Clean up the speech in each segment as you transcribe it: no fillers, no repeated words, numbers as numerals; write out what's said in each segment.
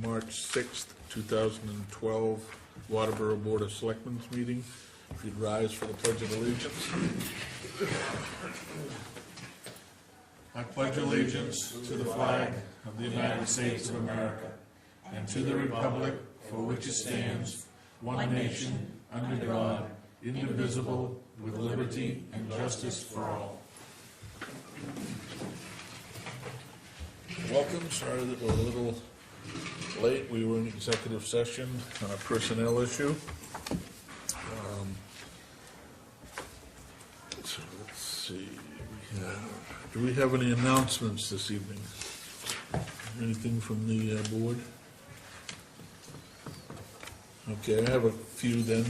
March 6th, 2012 Waterboro Board of Selectmen's meeting. If you'd rise for the Pledge of Allegiance. I pledge allegiance to the flag of the United States of America and to the republic for which it stands, one nation, under God, indivisible, with liberty and justice for all. Welcome. Sorry that we're a little late. We were in executive session on a personnel issue. So let's see. Do we have any announcements this evening? Anything from the board? Okay, I have a few then.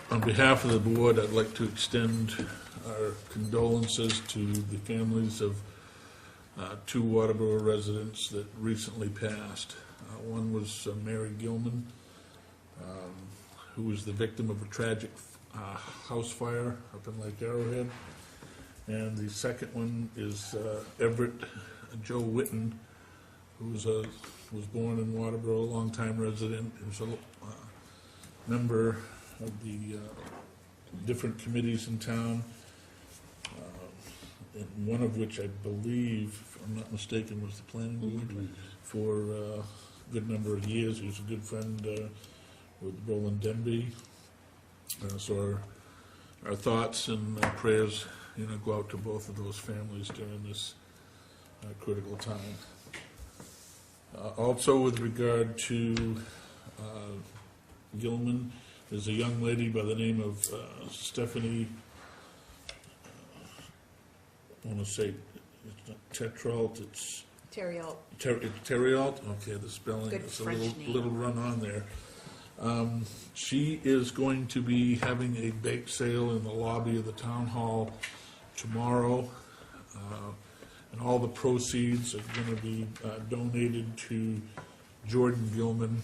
On behalf of the board, I'd like to extend our condolences to the families of two Waterboro residents that recently passed. One was Mary Gilman, who was the victim of a tragic house fire up in Lake Arrowhead. And the second one is Everett Joe Whitten, who was born in Waterboro, a longtime resident. He was a member of the different committees in town, and one of which I believe, if I'm not mistaken, was the planning board for a good number of years. He was a good friend with Roland Denby. So our thoughts and prayers, go out to both of those families during this critical time. Also, with regard to Gilman, there's a young lady by the name of Stephanie. I want to say it's not Tetrault, it's Terrialt. Terrialt. Okay, the spelling Good is a French little run on there. She is going to be having a bake sale in the lobby of the town hall tomorrow, and all the proceeds are going to be donated to Jordan Gilman,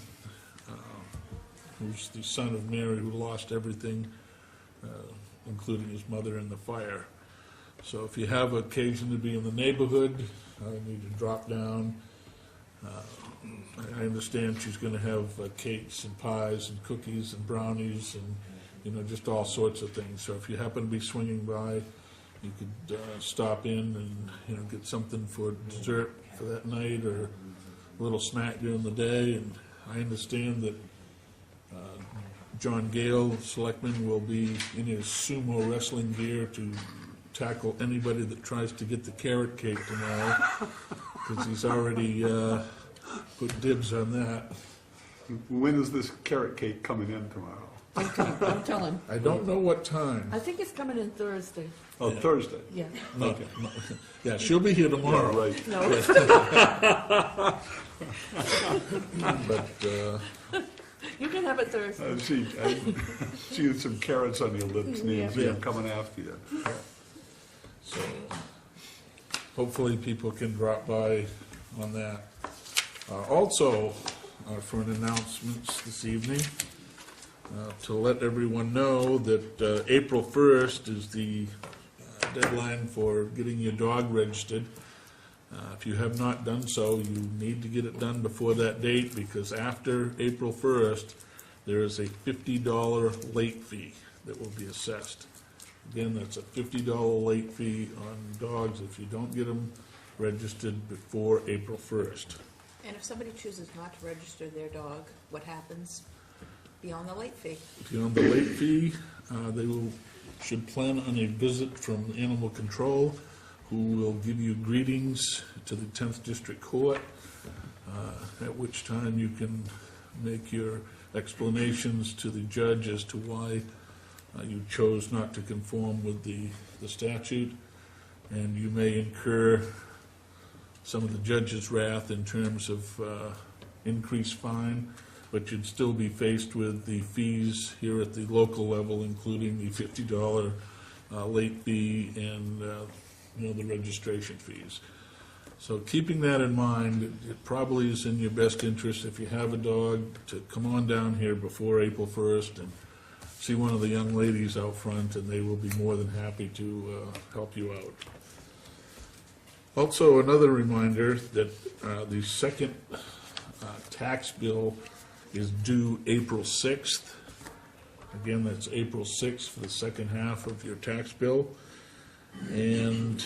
who's the son of Mary, who lost everything, including his mother in the fire. So if you have occasion to be in the neighborhood, I need to drop down. I understand she's going to have cakes and pies and cookies and brownies and just all sorts of things. So if you happen to be swinging by, you could stop in and get something for dessert for that night, or a little snack during the day. And I understand that John Gale, Selectmen, will be in his sumo wrestling gear to tackle anybody that tries to get the carrot cake tomorrow, because he's already put dibs on that. When is this carrot cake coming in tomorrow? Don't tell him. I don't know what time. I think it's coming in Thursday. Oh, Yeah. Thursday. Yeah. No, no. Yeah, she'll be here tomorrow. Yeah, right. No, But you can have it Thursday. I see some carrots on your lips, Nancy. Yeah. I'm coming after you. so hopefully people can drop by on that. Also, for an announcements this evening, to let everyone know that April 1st is the deadline for getting your dog registered. If you have not done so, you need to get it done before that date, because after April 1st, there is a $50 late fee that will be assessed. Again, that's a $50 late fee on dogs if you don't get them registered before April 1st. And if somebody chooses not to register their dog, what happens beyond the late fee? Beyond the late fee, they should plan on a visit from Animal Control, who will give you greetings to the 10th District Court, at which time you can make your explanations to the judge as to why you chose not to conform with the statute, and you may incur some of the judge's wrath in terms of increased fine, but you'd still be faced with the fees here at the local level, including the $50 late fee and the registration fees. So keeping that in mind, it probably is in your best interest, if you have a dog, to come on down here before April 1st and see one of the young ladies out front, and they will be more than happy to help you out. Also, another reminder that the second tax bill is due April 6th. Again, that's April 6th for the second half of your tax bill. And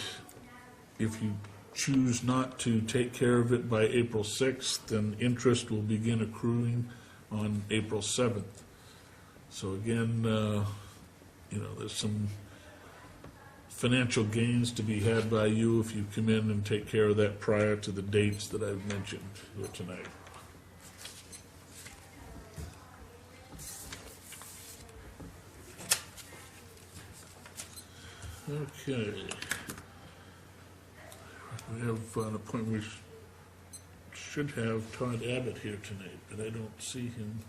if you choose not to take care of it by April 6th, then interest will begin accruing on April 7th. So again, there's some financial gains to be had by you if you come in and take care of that prior to the dates that I've mentioned here tonight. Okay. We have an appointment. We should have Todd Abbott here tonight, but I don't see him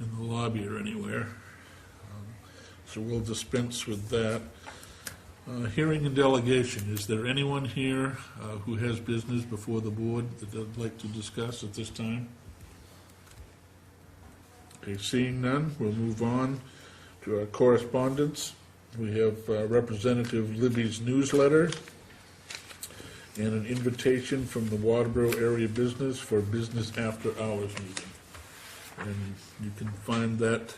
in the lobby or anywhere. So we'll dispense with that. Hearing and delegation. Is there anyone here who has business before the board that they'd like to discuss at this time? Okay, seeing none, we'll move on to our correspondence. We have Representative Libby's newsletter and an invitation from the Waterboro area business for a business after hours meeting. And you can find that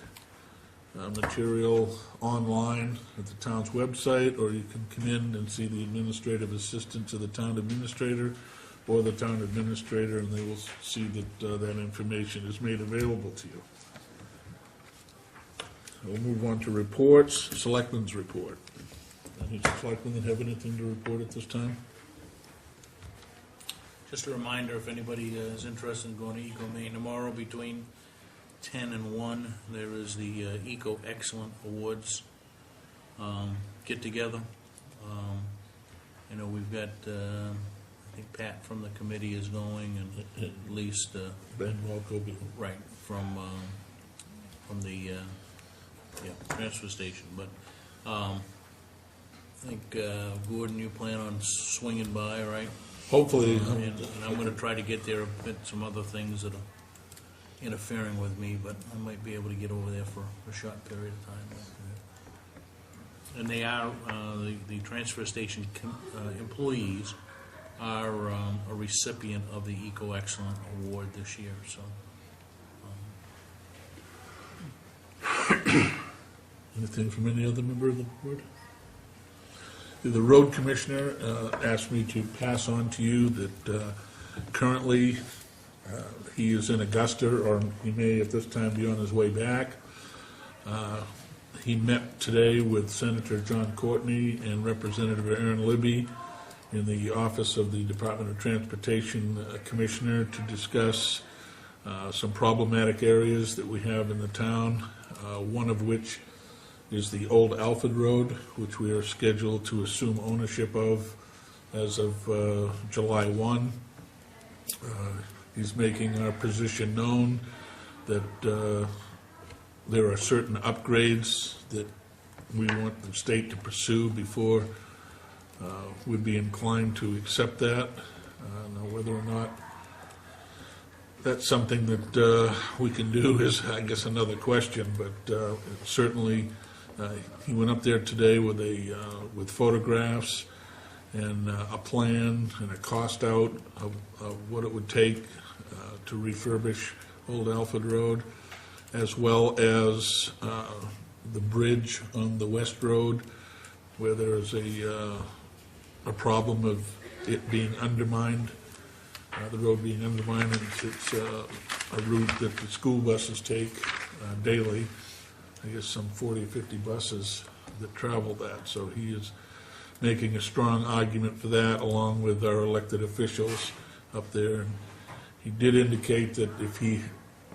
material online at the town's website, or you can come in and see the administrative assistant to the town administrator or the town administrator, and they will see that that information is made available to you. We'll move on to reports. Selectmen's report. Any selectmen that have anything to report at this time? Just a reminder, if anybody is interested in going to Eco Maine tomorrow between 10 and 1, there is the Eco Excellent Awards get-together. We've got, I think Pat from the committee is going, and at least Ben Walkobe. right from the transfer station. But I think Gordon, you plan on swinging by, right? Hopefully. And I'm going to try to get there. I've got some other things that are interfering with me, but I might be able to get over there for a short period of time. And they are, the transfer station employees are a recipient of the Eco Excellent Award this year, so. Anything from any other member of the board? The road commissioner asked me to pass on to you that currently he is in Augusta, or he may at this time be on his way back. He met today with Senator John Courtney and Representative Aaron Libby in the office of the Department of Transportation Commissioner to discuss some problematic areas that we have in the town, one of which is the Old Alfred Road, which we are scheduled to assume ownership of as of July 1. He's making our position known that there are certain upgrades that we want the state to pursue before we'd be inclined to accept that. Now, whether or not that's something that we can do is, I guess, another question, but certainly he went up there today with photographs and a plan and a cost out of what it would take to refurbish Old Alfred Road, as well as the bridge on the West Road, where there is a problem of it being undermined, the road being undermined, and it's a route that the school buses take daily. I guess some 40 or 50 buses that travel that, so he is making a strong argument for that, along with our elected officials up there. And he did indicate that if he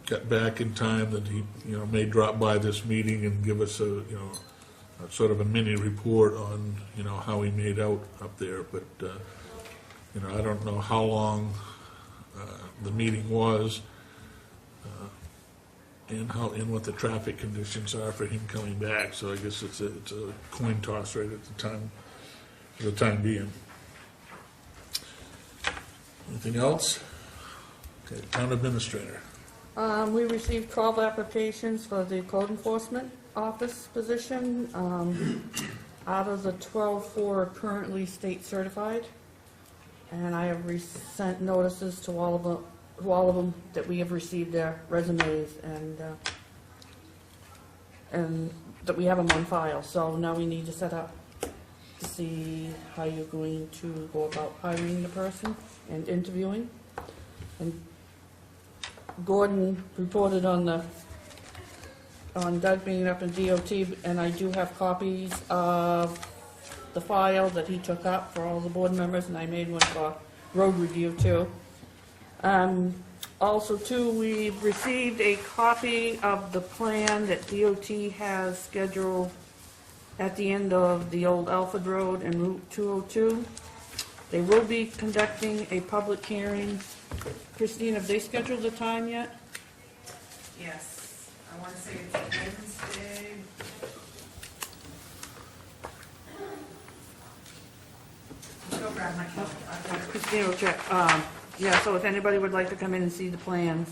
got back in time, that he may drop by this meeting and give us a sort of a mini report on how he made out up there. But I don't know how long the meeting was and what the traffic conditions are for him coming back. So I guess it's a coin toss right at the time. For the time being. Anything else? Okay, town administrator. We received 12 applications for the code enforcement office position. Out of the 12, 4 are currently state certified. And I have sent notices to all of them that we have received their resumes and that we have them on file. So now we need to set up to see how you're going to go about hiring the person and interviewing. And Gordon reported on Doug being up in DOT, and I do have copies of the file that he took up for all the board members, and I made one for road review too. Also too, we've received a copy of the plan that DOT has scheduled at the end of the Old Alfred Road and Route 202. They will be conducting a public hearing. Christine, have they scheduled the time yet? Yes, I want to say it's Wednesday. Let's go grab my calendar. I've got it. Christine will check. Yeah, so if anybody would like to come in and see the plans,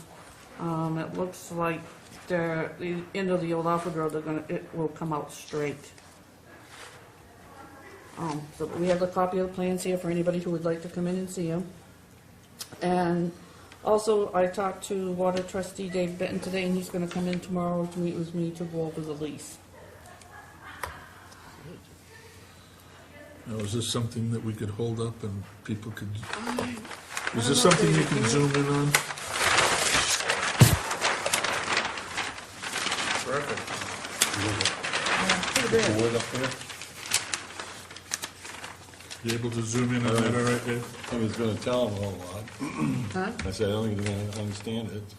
it looks like the end of the Old Alfred Road, it will come out straight. So we have a copy of the plans here for anybody who would like to come in and see them. And also, I talked to Water Trustee Dave Benton today, and he's gonna come in tomorrow to meet with me to go over the lease. Now, is this something that we could hold up and people could, is this something you can zoom in on? Pretty big. Wood up there? You able to zoom in on that all right, Dave? I was gonna tell them a whole lot. Huh? I said, I don't think they're gonna understand it, so.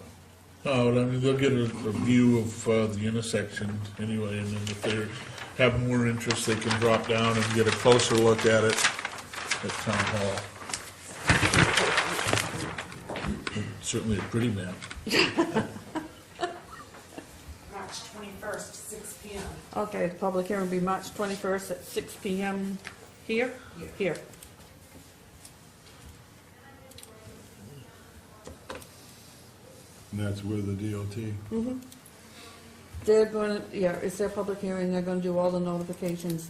Oh, I mean, they'll get a view of the intersection anyway, and then if they have more interest, they can drop down and get a closer look at it at Town Hall. Certainly a pretty map. March 21st, 6 p.m. Okay, the public hearing will be March 21st at 6 p.m. Here? Here. And that's with the DOT. They're gonna, yeah, it's their public hearing, they're gonna do all the notifications,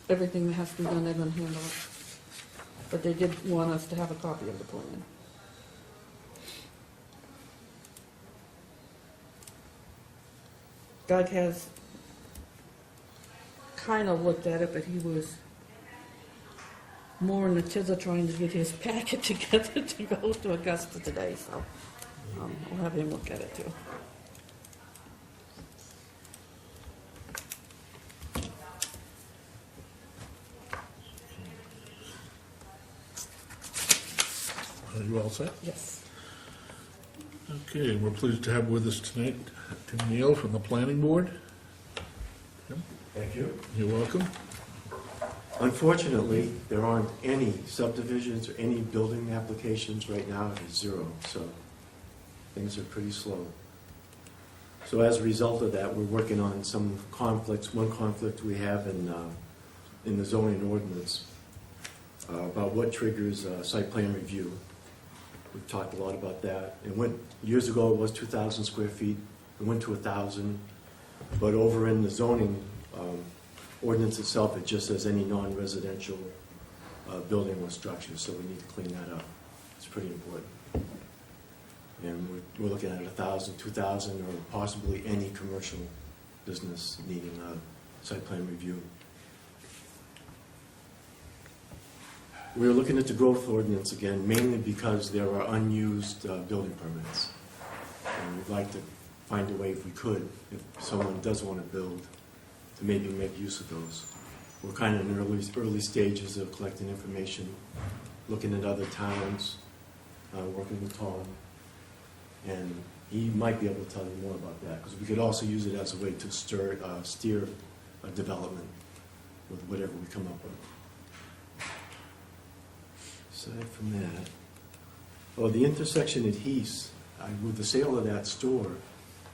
everything that has to be done, they're gonna handle it. But they did want us to have a copy of the plan. Doug has kind of looked at it, but he was more in the tizzer trying to get his packet together to go to Augusta today, so we'll have him look at it too. Are you all set? Yes. Okay, we're pleased to have with us tonight Tim Neal from the Planning Board. Thank you. You're welcome. Unfortunately, there aren't any subdivisions or any building applications right now. It's zero, so things are pretty slow. So as a result of that, we're working on some conflicts. One conflict we have in the zoning ordinance about what triggers site plan review. We've talked a lot about that. Years ago, it was 2,000 square feet. It went to 1,000. But over in the zoning ordinance itself, it just says any non-residential building or structure, so we need to clean that up. It's pretty important. And we're looking at 1,000, 2,000, or possibly any commercial business needing a site plan review. We're looking at the growth ordinance again, mainly because there are unused building permits. And we'd like to find a way, if we could, if someone does want to build, to maybe make use of those. We're kind of in early stages of collecting information, looking at other towns, working with Todd, and he might be able to tell you more about that, because we could also use it as a way to steer a development with whatever we come up with. Aside from that, the intersection at Heath, with the sale of that store,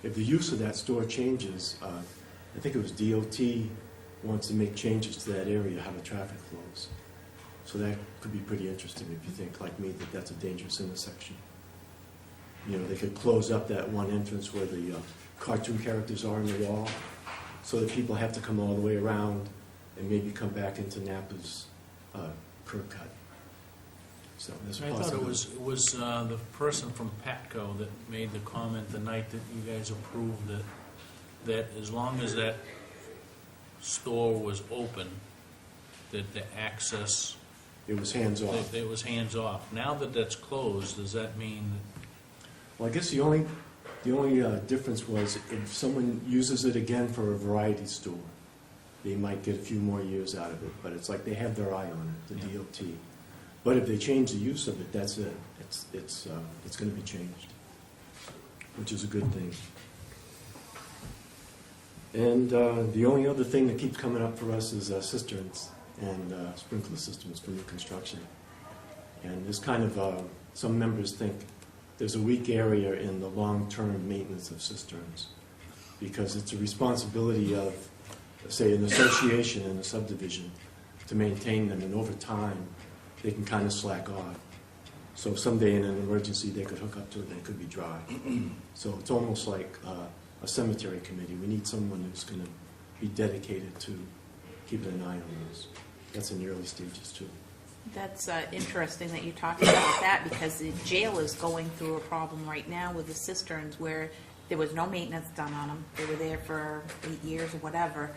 if the use of that store changes, I think it was DOT wants to make changes to that area, how the traffic flows. So that could be pretty interesting if you think, like me, that that's a dangerous intersection. You know, they could close up that one entrance where the cartoon characters are on the wall, so that people have to come all the way around and maybe come back into Napa's curb cut. So there's a I thought possibility. it was the person from Patco that made the comment the night that you guys approved that as long as that store was open, that the access, It was hands-off. that it was hands-off. Now that that's closed, does that mean Well, I guess the only difference was if someone uses it again for a variety store, they might get a few more years out of it, but it's like they have their eye on it, the Yeah. DOT. But if they change the use of it, that's it. It's going to be changed, which is a good thing. And the only other thing that keeps coming up for us is cisterns and sprinkler systems for new construction. And there's kind of, some members think there's a weak area in the long-term maintenance of cisterns because it's a responsibility of, say, an association and a subdivision to maintain them, and over time, they can kind of slack off. So someday in an emergency, they could hook up to it and it could be dry. So it's almost like a cemetery committee. We need someone who's going to be dedicated to keeping an eye on those. That's in the early stages, too. That's interesting that you talked about that, because the jail is going through a problem right now with the cisterns where there was no maintenance done on them. They were there for 8 years or whatever.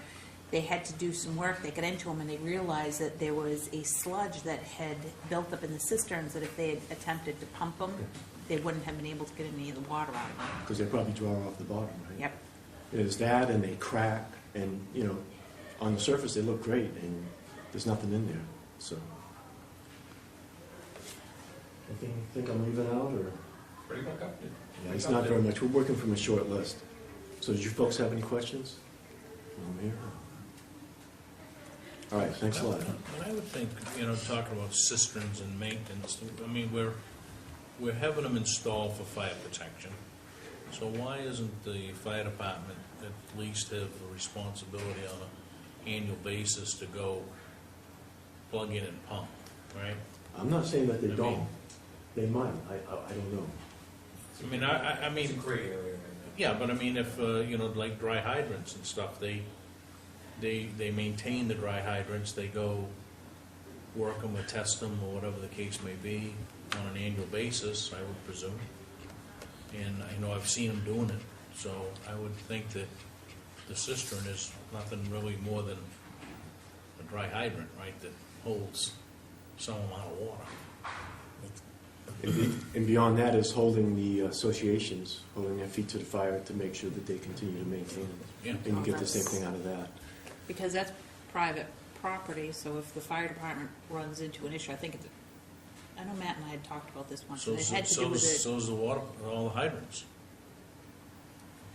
They had to do some work. They got into them and they realized that there was a sludge that had built up in the cisterns that if they had attempted to pump them, they wouldn't have been able to get any of the water out of them. Because they probably draw off the bottom, right? Yep. There's that, and they crack, and, you know, on the surface, they look great, and there's nothing in there, so. Anything you think I'm leaving out, or? Pretty much up. Yeah, it's not very much. We're working from a short list. So did you folks have any questions? No, Mayor? All right, thanks a lot. And I would think, talking about cisterns and maintenance, I mean, we're having them installed for fire protection. So why isn't the fire department at least have a responsibility on an annual basis to go plug in and pump, right? I'm not saying that they I don't. mean- They might. I don't know. I mean, I It's a mean, gray area right yeah, but I mean, if, like dry hydrants and stuff, they maintain the dry hydrants, they go work them or test them or whatever the case may be on an annual basis, I would presume. And I know I've seen them doing it, so I would think that the cistern is nothing really more than a dry hydrant, right, that holds some amount of water. And beyond that is holding the associations, holding their feet to the fire to make sure that they continue to maintain it. Yeah. And you get the same thing out of that. Because that's private property, so if the fire department runs into an issue, I think it's, I know Matt and I had talked about this once, So and it had to do with it. so's the water, all the hydrants.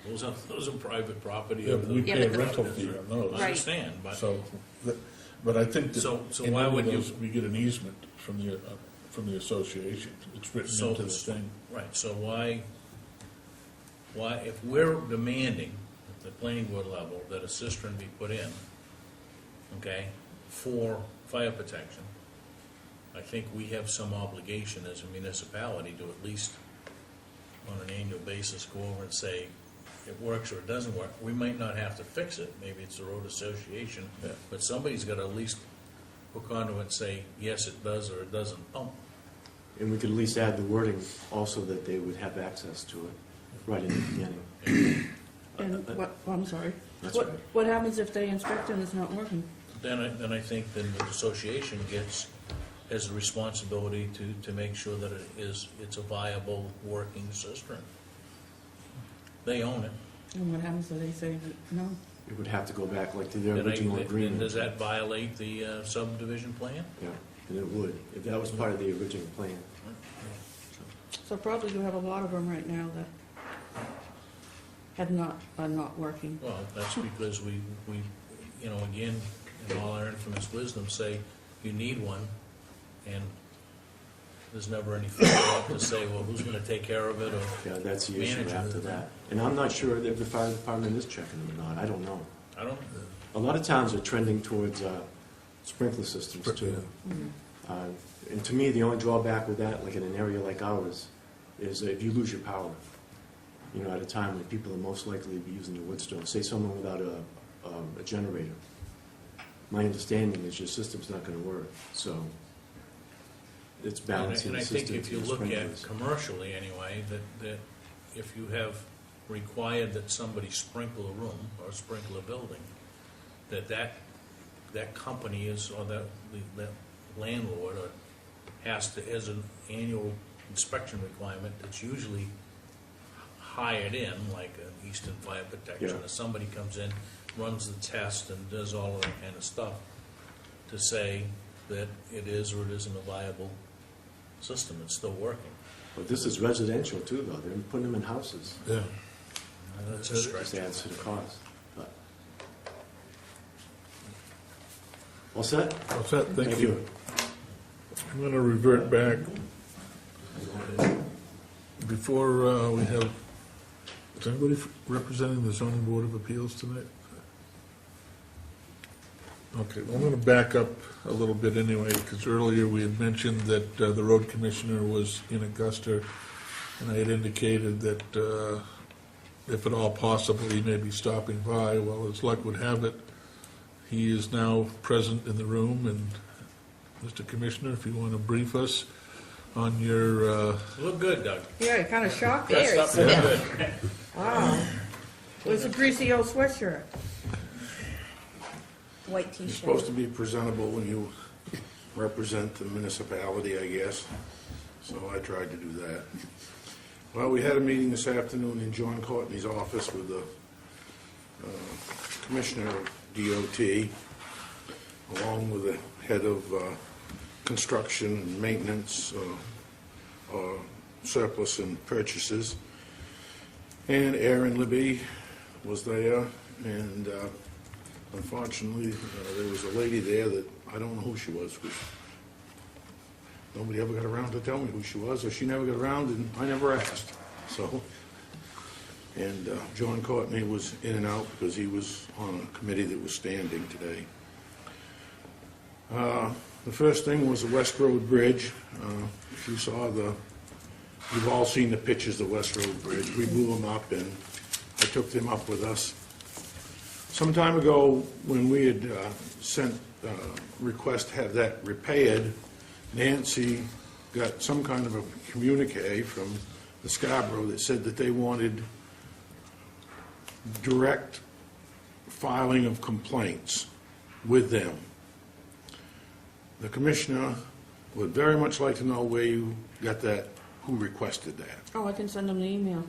Those are private property Yeah, of but the. we Yeah, pay a but- rental fee on I those. Right. understand, but, So, but I think that So in why any of would you- those, we get an easement from the association. It's written So- into the thing. right, so why, if we're demanding at the planning board level that a cistern be put in, okay, for fire protection, I think we have some obligation as a municipality to at least, on an annual basis, go over and say, it works or it doesn't work. We might not have to fix it, maybe it's the road association, Yeah. but somebody's got to at least hook onto it and say, yes, it does or it doesn't pump. And we could at least add the wording also that they would have access to it right in the beginning. And what, oh, I'm sorry. That's What, right. what happens if they inspect and it's not working? Then I think then the association has a responsibility to make sure that it's a viable working cistern. They own it. And what happens if they say that, no? It would have to go back like to their Then original then agreement. does that violate the subdivision plan? Yeah, and it would, if that was part of the original plan. So probably you have a lot of them right now that are not working. Well, that's because we, again, in all our infamous wisdom, say you need one, and there's never any follow-up to say, well, who's gonna take care of it, or, Yeah, that's the issue Manage it. after that. And I'm not sure if the fire department is checking them or not, I don't know. I don't, A lot of towns are trending towards sprinkler systems too. And to me, the only drawback with that, like in an area like ours, is if you lose your power, at a time when people are most likely to be using the wood stove, say someone without a generator, my understanding is your system's not gonna work, so it's balancing And the I think system if to you the look at sprinklers. commercially anyway, that if you have required that somebody sprinkle a room or sprinkle a building, that company is, or that landlord has to, as an annual inspection requirement, that's usually hired in, like an Eastern Fire Protection, Yeah. or somebody comes in, runs the test and does all of that kind of stuff, to say that it is or it isn't a viable system, it's still working. But this is residential too, though, they're putting them in houses, Yeah. That's a stretch. just adds to the cost, but. All set? What's that? Thank you. I'm going to revert back. Before we have, is anybody representing the zoning board of appeals tonight? Okay, well, I'm going to back up a little bit anyway, because earlier we had mentioned that the road commissioner was in Augusta, and I had indicated that if at all possible, he may be stopping by. Well, as luck would have it, he is now present in the room, and Mr. Commissioner, if you want to brief us on your, You look good, Doug. Yeah, it kind of shocked me. Dressed up real good. Wow. Where's the greasy old sweatshirt? White You're t-shirt. supposed to be presentable when you represent the municipality, I guess, so I tried to do that. Well, we had a meeting this afternoon in John Courtney's office with the Commissioner of DOT, along with the head of construction and maintenance, surplus and purchases. And Aaron Libby was there, and unfortunately, there was a lady there that I don't know who she was, because nobody ever got around to tell me who she was, or she never got around, and I never asked. So, and John Courtney was in and out because he was on a committee that was standing today. The first thing was the West Road Bridge. If you saw you've all seen the pictures of the West Road Bridge. We blew them up, and I took them up with us. Some time ago, when we had sent a request to have that repaired, Nancy got some kind of a communique from the Scarborough that said that they wanted direct filing of complaints with them. The commissioner would very much like to know where you got that, who requested that. Oh, I can send them the email.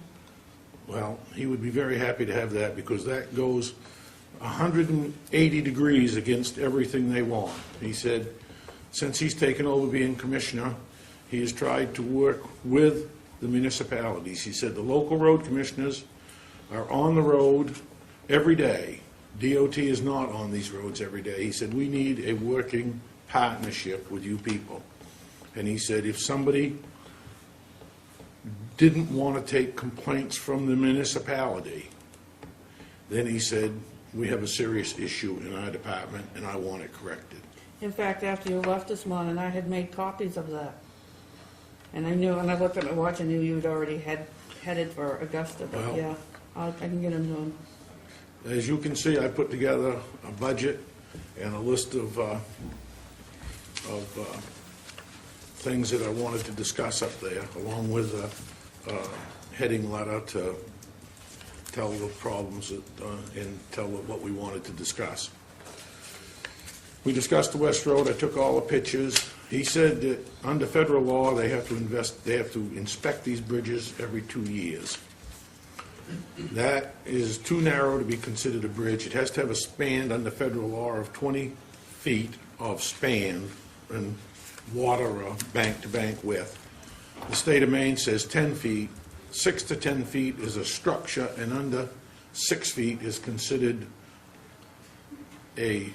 Well, he would be very happy to have that, because that goes 180 degrees against everything they want. He said, since he's taken over being commissioner, he has tried to work with the municipalities. He said the local road commissioners are on the road every day. DOT is not on these roads every day. He said, we need a working partnership with you people. And he said, if somebody didn't want to take complaints from the municipality, then he said, we have a serious issue in our department, and I want it corrected. In fact, after you left this morning, I had made copies of that. And I knew, and I looked at my watch, and knew you'd already headed for Augusta, but Well- yeah, I can get them to him. As you can see, I put together a budget and a list of things that I wanted to discuss up there, along with a heading letter to tell the problems and tell what we wanted to discuss. We discussed the West Road. I took all the pictures. He said that under federal law, they have to inspect these bridges every 2 years. That is too narrow to be considered a bridge. It has to have a span under federal law of 20 feet of span and water bank-to-bank width. The state of Maine says 10 feet. 6 to 10 feet is a structure, and under 6 feet is considered a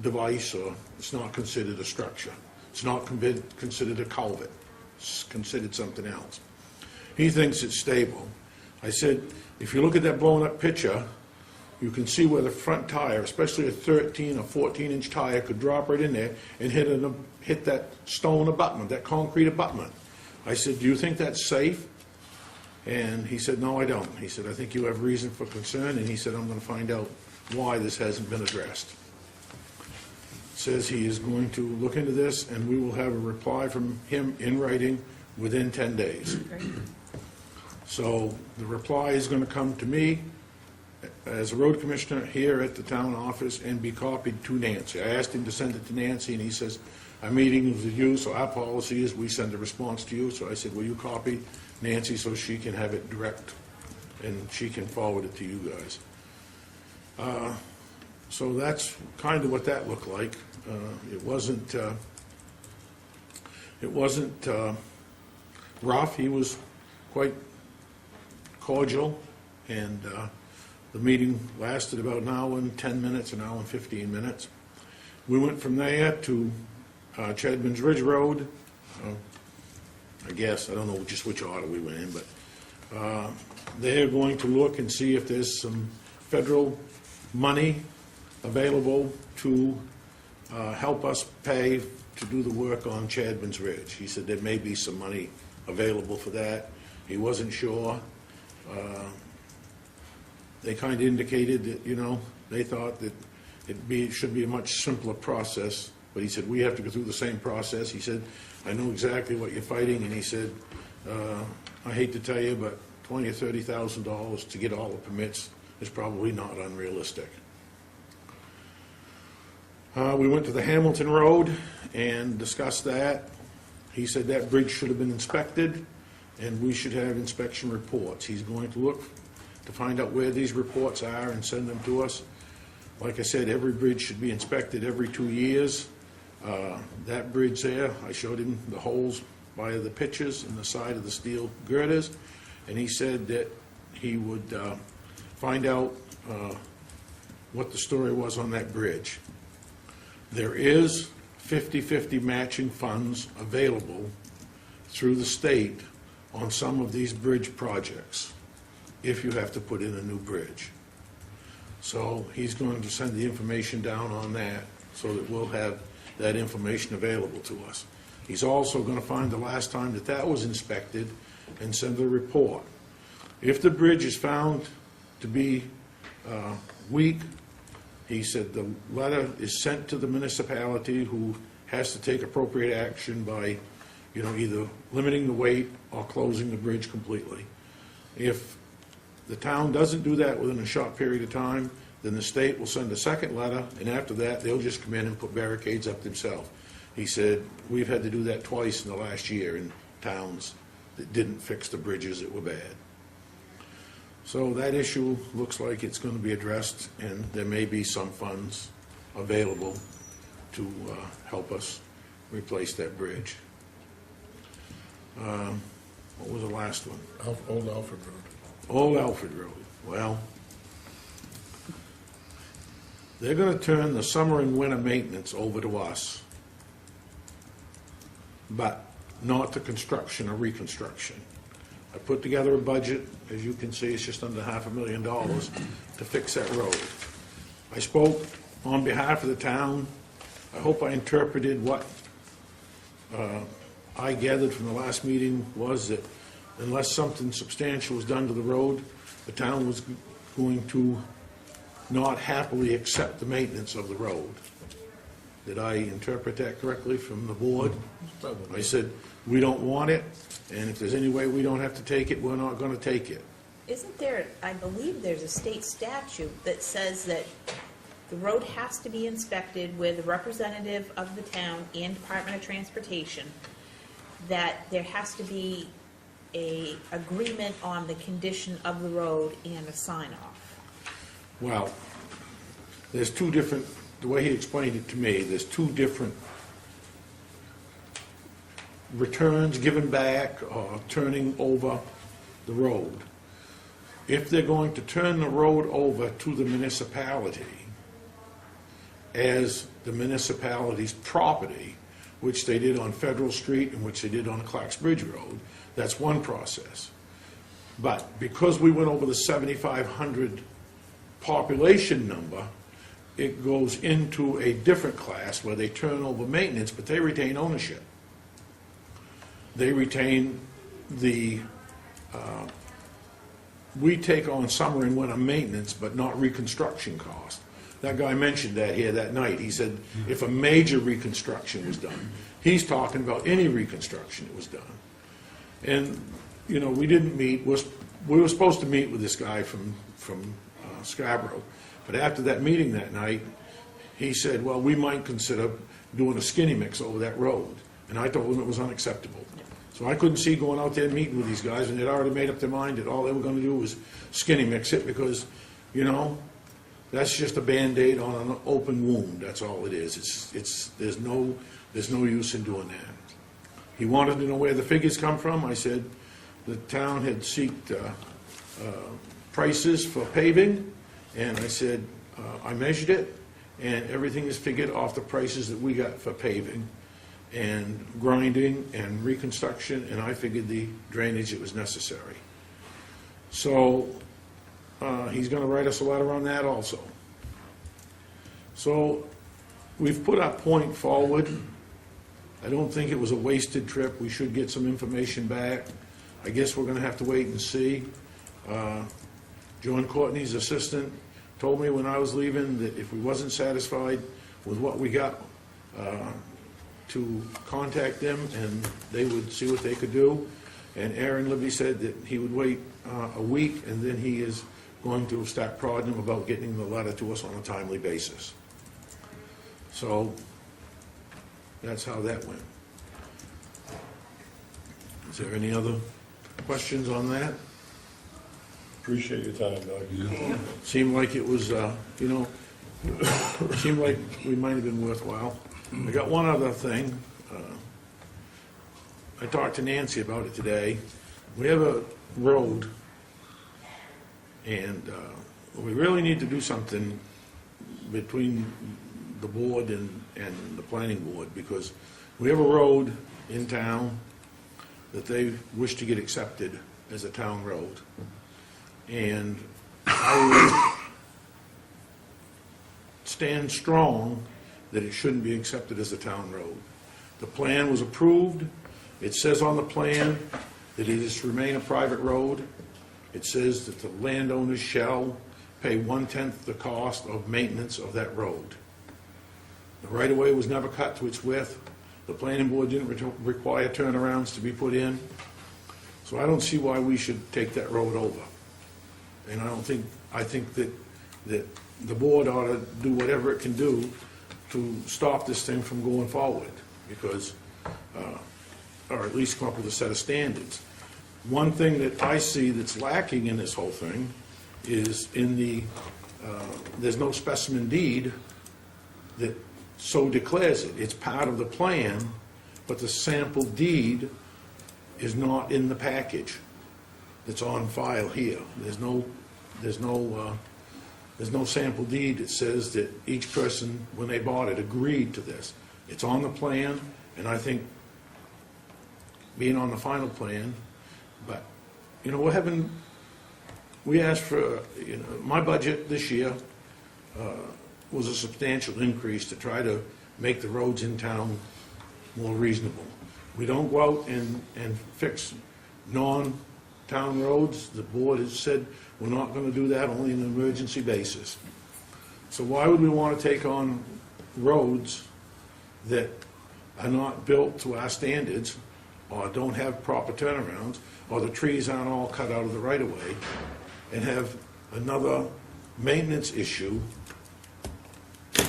device, or it's not considered a structure. It's not considered a culvert. It's considered something else. He thinks it's stable. I said, if you look at that blown-up picture, you can see where the front tire, especially a 13 or 14-inch tire, could drop right in there and hit that stone abutment, that concrete abutment. I said, do you think that's safe? And he said, no, I don't. He said, I think you have reason for concern, and he said, I'm going to find out why this hasn't been addressed. says he is going to look into this, and we will have a reply from him in writing within 10 days. So the reply is going to come to me as a road commissioner here at the town office and be copied to Nancy. I asked him to send it to Nancy, and he says, I'm meeting with you, so our policy is we send a response to you. So I said, will you copy Nancy so she can have it direct and she can forward it to you guys? So that's kind of what that looked like. It wasn't rough. He was quite cordial, and the meeting lasted about an hour and 10 minutes, an hour and 15 minutes. We went from there to Chadman's Ridge Road. I guess, I don't know just which order we went in, but they're going to look and see if there's some federal money available to help us pay to do the work on Chadman's Ridge. He said there may be some money available for that. He wasn't sure. They kind of indicated that, you know, they thought that it should be a much simpler process, but he said, we have to go through the same process. He said, I know exactly what you're fighting, and he said, I hate to tell you, but $20,000 or $30,000 to get all the permits is probably not unrealistic. We went to the Hamilton Road and discussed that. He said that bridge should have been inspected, and we should have inspection reports. He's going to look to find out where these reports are and send them to us. Like I said, every bridge should be inspected every 2 years. That bridge there, I showed him the holes by the pitches in the side of the steel girders, and he said that he would find out what the story was on that bridge. There is 50-50 matching funds available through the state on some of these bridge projects if you have to put in a new bridge. So he's going to send the information down on that so that we'll have that information available to us. He's also going to find the last time that that was inspected and send a report. If the bridge is found to be weak, he said the letter is sent to the municipality, who has to take appropriate action by, you know, either limiting the weight or closing the bridge completely. If the town doesn't do that within a short period of time, then the state will send a second letter, and after that, they'll just come in and put barricades up themselves. He said, we've had to do that twice in the last year in towns that didn't fix the bridges that were bad. So that issue looks like it's going to be addressed, and there may be some funds available to help us replace that bridge. What was the last one? Old Alfred Road. Old Alfred Road. Well, they're going to turn the summer and winter maintenance over to us, but not the construction or reconstruction. I put together a budget, as you can see, it's just under $500,000 to fix that road. I spoke on behalf of the town. I hope I interpreted what I gathered from the last meeting was that unless something substantial was done to the road, the town was going to not happily accept the maintenance of the road. Did I interpret that correctly from the board? I said, we don't want it, and if there's any way we don't have to take it, we're not going to take it. Isn't there, I believe there's a state statute that says that the road has to be inspected with a representative of the town and Department of Transportation, that there has to be a agreement on the condition of the road and a sign-off. Well, there's two different, the way he explained it to me, there's two different returns given back or turning over the road. If they're going to turn the road over to the municipality as the municipality's property, which they did on Federal Street and which they did on Clark's Bridge Road, that's one process. But because we went over the 7,500 population number, it goes into a different class where they turn over maintenance, but they retain ownership. They retain the, we take on summer and winter maintenance, but not reconstruction cost. that guy mentioned that here that night. He said if a major reconstruction was done, he's talking about any reconstruction that was done. And, you know, we didn't meet, we were supposed to meet with this guy from Scarborough, but after that meeting that night, he said, well, we might consider doing a skinny mix over that road. And I told him it was unacceptable. So I couldn't see going out there and meeting with these guys, and they'd already made up their mind that all they were gonna do was skinny mix it, because, you know, that's just a Band-Aid on an open wound, that's all it is. There's no use in doing that. He wanted to know where the figures come from. I said the town had sought prices for paving, and I said, I measured it, and everything is figured off the prices that we got for paving and grinding and reconstruction, and I figured the drainage that was necessary. So he's gonna write us a letter on that also. So we've put our point forward. I don't think it was a wasted trip. We should get some information back. I guess we're gonna have to wait and see. John Courtney's assistant told me when I was leaving that if we wasn't satisfied with what we got, to contact them, and they would see what they could do. And Aaron Libby said that he would wait a week, and then he is going to start prodding them about getting the letter to us on a timely basis. So that's how that went. Is there any other questions on that? Appreciate your time, Doug. Seemed like it was, you know, seemed like we might have been worthwhile. I got one other thing. I talked to Nancy about it today. We have a road, and we really need to do something between the board and the planning board, because we have a road in town that they wish to get accepted as a town road. And I would stand strong that it shouldn't be accepted as a town road. The plan was approved. It says on the plan that it is to remain a private road. It says that the landowners shall pay 1/10 the cost of maintenance of that road. The right-of-way was never cut to its width. The planning board didn't require turnarounds to be put in. So I don't see why we should take that road over. And I think that the board ought to do whatever it can do to stop this thing from going forward, because, or at least come up with a set of standards. One thing that I see that's lacking in this whole thing is in the, there's no specimen deed that so declares it. It's part of the plan, but the sample deed is not in the package that's on file here. There's no sample deed that says that each person, when they bought it, agreed to this. It's on the plan, and I think being on the final plan, but, you know, we asked for, you know, my budget this year was a substantial increase to try to make the roads in town more reasonable. We don't go out and fix non-town roads. The board has said we're not going to do that, only on an emergency basis. So why would we want to take on roads that are not built to our standards, or don't have proper turnarounds, or the trees aren't all cut out of the right-of-way, and have another maintenance issue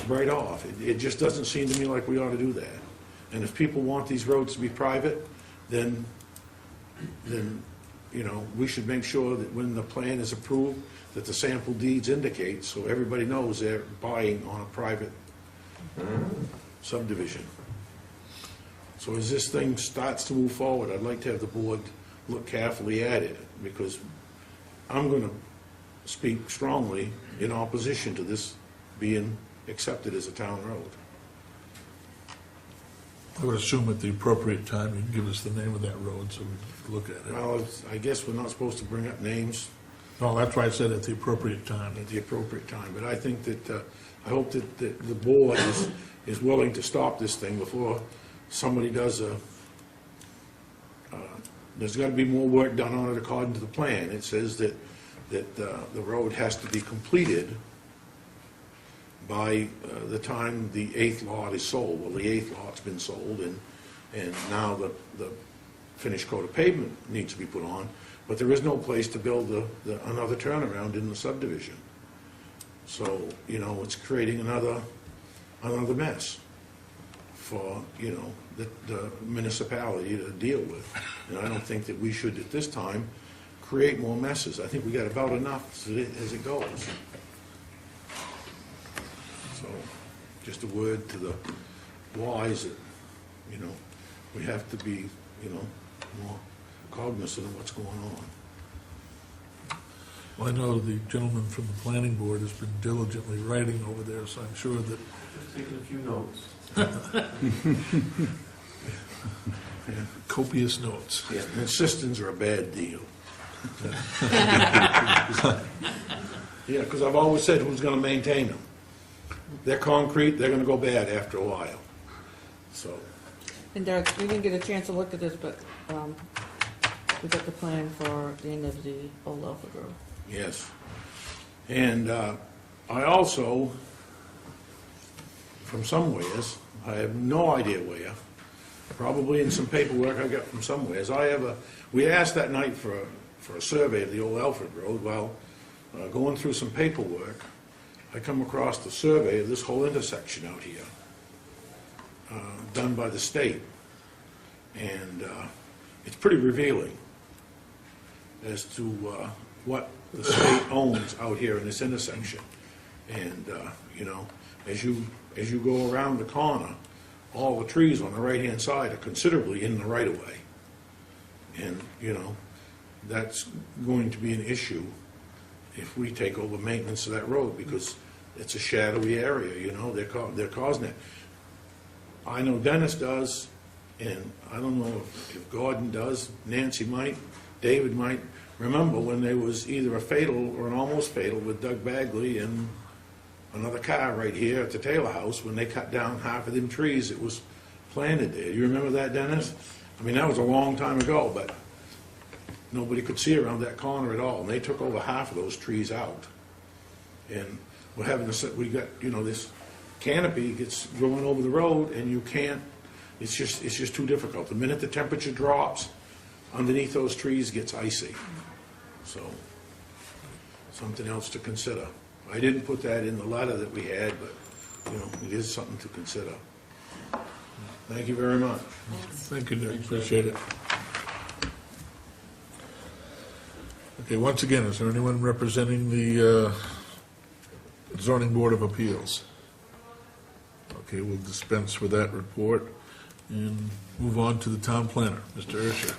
right off? It just doesn't seem to me like we ought to do that. And if people want these roads to be private, then you know, we should make sure that when the plan is approved, that the sample deeds indicate, so everybody knows they're buying on a private subdivision. So as this thing starts to move forward, I'd like to have the board look carefully at it, because I'm going to speak strongly in opposition to this being accepted as a town road. I would assume at the appropriate time, you can give us the name of that road so we can look at it. Well, I guess we're not supposed to bring up names No, that's why I said at the appropriate time. at the appropriate time, but I think that, I hope that the board is willing to stop this thing before somebody does there's got to be more work done on it according to the plan. It says that the road has to be completed by the time the 8th lot is sold. Well, the 8th lot's been sold, and now the finished coat of pavement needs to be put on, but there is no place to build another turnaround in the subdivision. So, you know, it's creating another mess for, you know, the municipality to deal with. And I don't think that we should, at this time, create more messes. I think we got about enough as it goes. So, just a word to the wise that, you know, we have to be, you know, more cognizant of what's going on. Well, I know the gentleman from the planning board has been diligently writing over there, so I'm sure that Just taking a few notes. copious notes. Yeah, and cisterns are a bad deal. Yeah, because I've always said, who's going to maintain them? They're concrete, they're going to go bad after a while. So, And Derek, we didn't get a chance to look at this, but we got the plan for the end of the Old Alfred Road. yes. And I also, from somewheres, I have no idea where, probably in some paperwork I got from somewheres, we asked that night for a survey of the Old Alfred Road. Well, going through some paperwork, I come across the survey of this whole intersection out here, done by the state. And it's pretty revealing as to what the state owns out here in this intersection. And, you know, as you go around the corner, all the trees on the right-hand side are considerably in the right-of-way. And, you know, that's going to be an issue if we take over maintenance of that road, because it's a shadowy area, you know, they're causing it. I know Dennis does, and I don't know if Gordon does, Nancy might, David might. Remember when there was either a fatal or an almost fatal with Doug Bagley and another car right here at the Taylor House when they cut down half of them trees that was planted there. You remember that, Dennis? I mean, that was a long time ago, but nobody could see around that corner at all, and they took over half of those trees out. And we're having we got, you know, this canopy gets going over the road, and you can't, it's just too difficult. The minute the temperature drops, underneath those trees gets icy. So, something else to consider. I didn't put that in the letter that we had, but, you know, it is something to consider. Thank you very much. Thank you, Dick, appreciate it. Okay, once again, is there anyone representing the Zoning Board of Appeals? Okay, we'll dispense with that report and move on to the town planner, Mr. Urscher.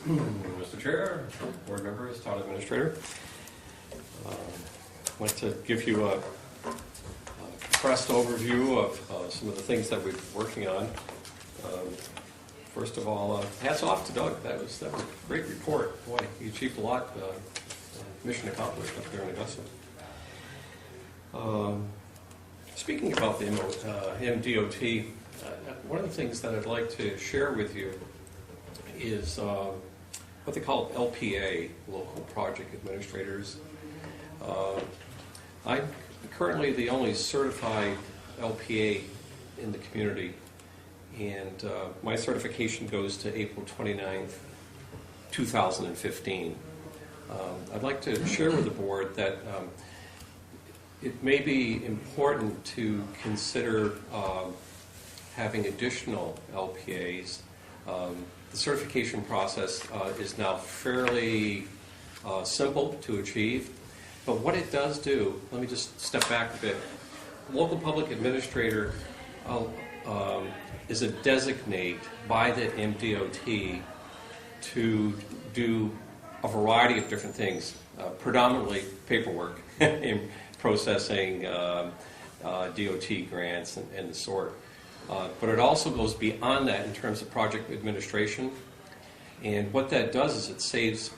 Mr. Chair, board members, town administrator. I'd like to give you a compressed overview of some of the things that we've been working on. First of all, hats off to Doug. That was a great report. Boy, he achieved a lot. Mission accomplished up there in Augusta. Speaking about the MDOT, one of the things that I'd like to share with you is what they call LPA, Local Project Administrators. I'm currently the only certified LPA in the community, and my certification goes to April 29th, 2015. I'd like to share with the board that it may be important to consider having additional LPAs. The certification process is now fairly simple to achieve, but what it does do, let me just step back a bit. Local public administrator is a designate by the MDOT to do a variety of different things, predominantly paperwork in processing DOT grants and the sort. But it also goes beyond that in terms of project administration. And what that does is it saves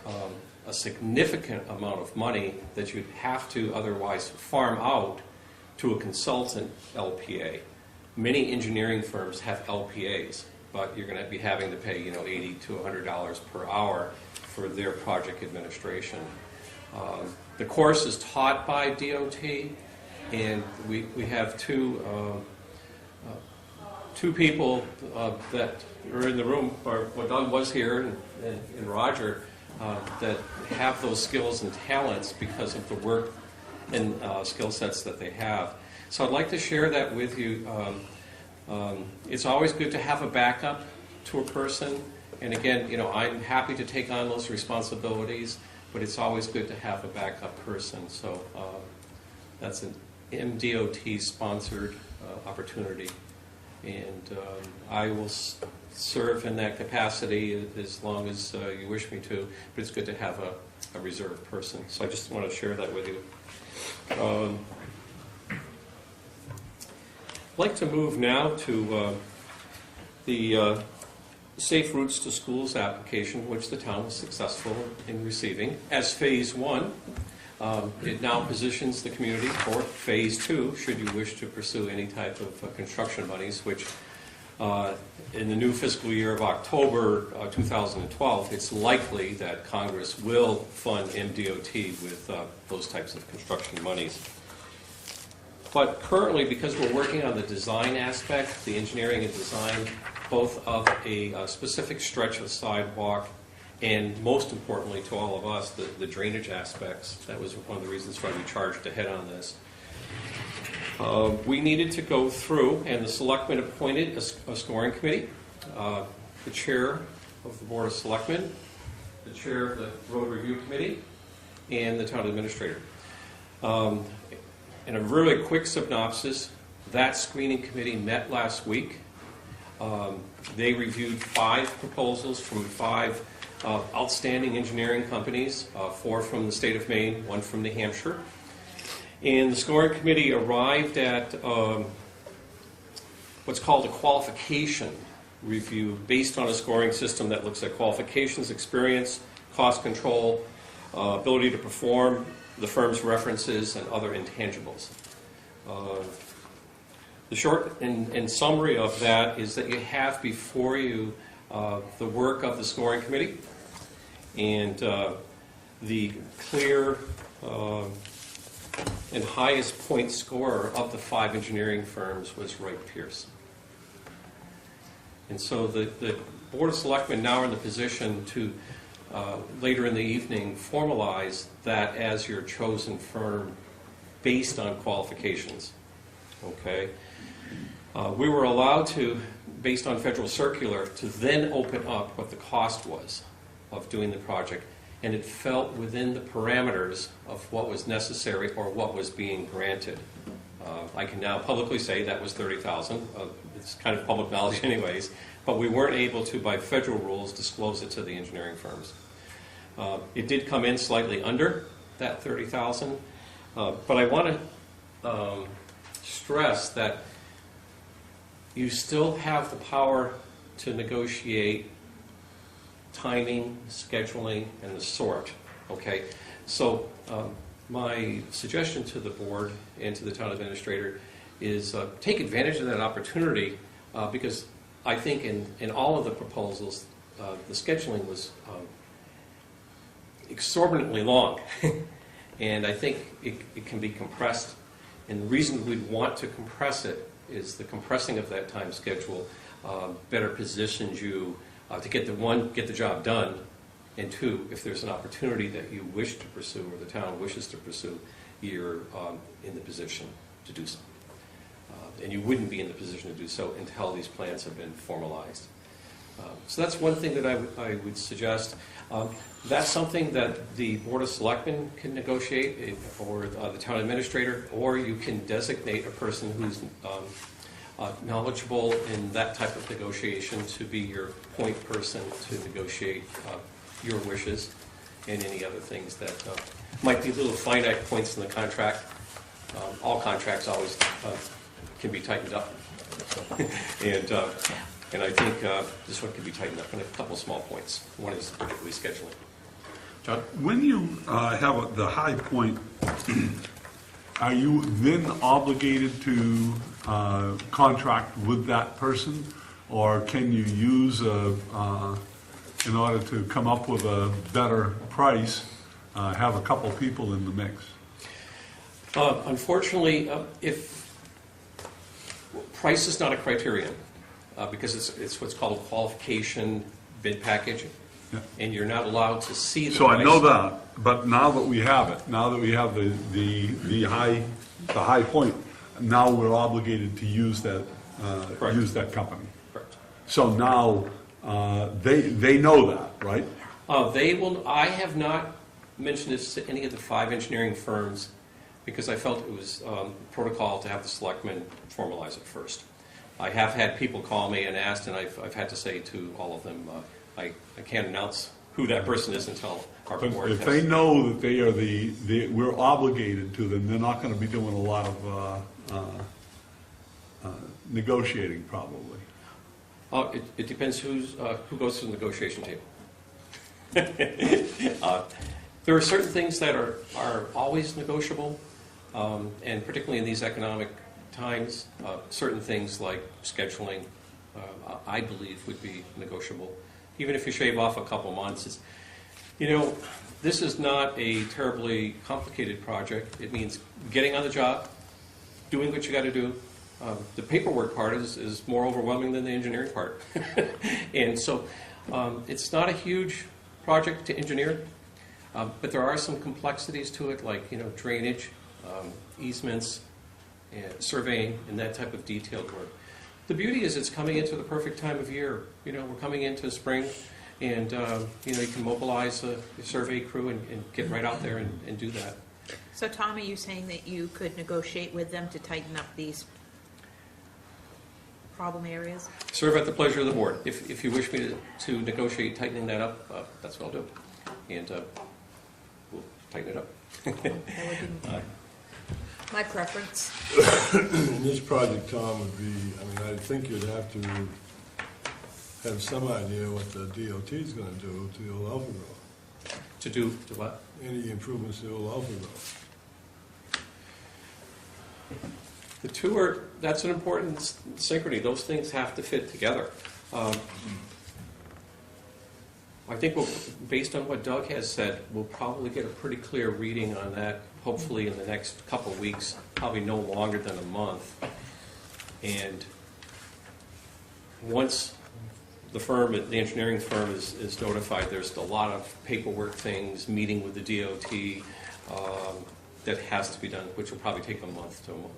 a significant amount of money that you'd have to otherwise farm out to a consultant LPA. Many engineering firms have LPAs, but you're going to be having to pay, $80 to $100 per hour for their project administration. The course is taught by DOT, and we have two people that are in the room, or well, Doug was here, and Roger, that have those skills and talents because of the work and skill sets that they have. So I'd like to share that with you. It's always good to have a backup to a person, and again, you know, I'm happy to take on those responsibilities, but it's always good to have a backup person. So that's an MDOT-sponsored opportunity, and I will serve in that capacity as long as you wish me to, but it's good to have a reserve person. So I just want to share that with you. I'd like to move now to the Safe Routes to Schools application, which the town was successful in receiving. As Phase 1, it now positions the community for Phase 2, should you wish to pursue any type of construction monies, which in the new fiscal year of October 2012, it's likely that Congress will fund MDOT with those types of construction monies. But currently, because we're working on the design aspect, the engineering and design, both of a specific stretch of sidewalk and most importantly to all of us, the drainage aspects, that was one of the reasons why we charged ahead on this. We needed to go through, and the Selectmen appointed a scoring committee, the chair of the Board of Selectmen, the chair of the Road Review Committee, and the town administrator. In a really quick synopsis, that screening committee met last week. They reviewed 5 proposals from 5 outstanding engineering companies, 4 from the state of Maine, 1 from New Hampshire. And the scoring committee arrived at what's called a qualification review based on a scoring system that looks at qualifications, experience, cost control, ability to perform, the firm's references, and other intangibles. The short and summary of that is that you have before you the work of the scoring committee and the clear and highest point scorer of the 5 engineering firms was Wright Pierce. And so the Board of Selectmen now are in the position to later in the evening formalize that as your chosen firm based on qualifications. Okay? We were allowed to, based on federal circular, to then open up what the cost was of doing the project, and it felt within the parameters of what was necessary or what was being granted. I can now publicly say that was $30,000. It's kind of public knowledge anyways, but we weren't able to, by federal rules, disclose it to the engineering firms. It did come in slightly under that $30,000, but I want to stress that you still have the power to negotiate timing, scheduling, and the sort, okay? So my suggestion to the board and to the town administrator is take advantage of that opportunity because I think in all of the proposals, the scheduling was exorbitantly long. And I think it can be compressed. And the reason we'd want to compress it is the compressing of that time schedule better positions you to get the job done, and 2, if there's an opportunity that you wish to pursue or the town wishes to pursue, you're in the position to do so. And you wouldn't be in the position to do so until these plans have been formalized. So that's one thing that I would suggest. That's something that the Board of Selectmen can negotiate, or the town administrator, or you can designate a person who's knowledgeable in that type of negotiation to be your point person to negotiate your wishes and any other things that might be little finite points in the contract. All contracts always can be tightened up. And I think this one can be tightened up in a couple small points. One is particularly scheduling. John? When you have the high point, are you then obligated to contract with that person? Or can you use, in order to come up with a better price, have a couple people in the mix? Unfortunately, if price is not a criterion, because it's what's called a qualification bid package, Yeah. and you're not allowed to see the So I price. know that, but now that we have it, now that we have the high point, now we're obligated to use that, Correct. use that company. Correct. So now, they know that, right? They will, I have not mentioned this to any of the 5 engineering firms because I felt it was protocol to have the selectmen formalize it first. I have had people call me and asked, and I've had to say to all of them, I can't announce who that person is until our But board if has. they know that they are we're obligated to them, they're not gonna be doing a lot of negotiating, probably. It depends who goes to the negotiation table. There are certain things that are always negotiable, and particularly in these economic times, certain things like scheduling, I believe would be negotiable. Even if you shave off a couple months, this is not a terribly complicated project. It means getting on the job, doing what you got to do. The paperwork part is more overwhelming than the engineering part. And so it's not a huge project to engineer, but there are some complexities to it, like drainage, easements, and surveying, and that type of detailed work. The beauty is it's coming into the perfect time of year. We're coming into spring, and you can mobilize a survey crew and get right out there and do that. So Tom, are you saying that you could negotiate with them to tighten up these problem areas? Serve at the pleasure of the board. If you wish me to negotiate tightening that up, that's what I'll do. And we'll tighten it up. That would be my preference. And this project, Tom, would be, I think you'd have to have some idea what the DOT is gonna do to the Old Alfred Road. To what? Any improvements to the Old Alfred Road. The two that's an important synchrony. Those things have to fit together. I think based on what Doug has said, we'll probably get a pretty clear reading on that, hopefully in the next couple of weeks, probably no longer than a month. And once the engineering firm is notified, there's a lot of paperwork things, meeting with the DOT, that has to be done, which will probably take a month to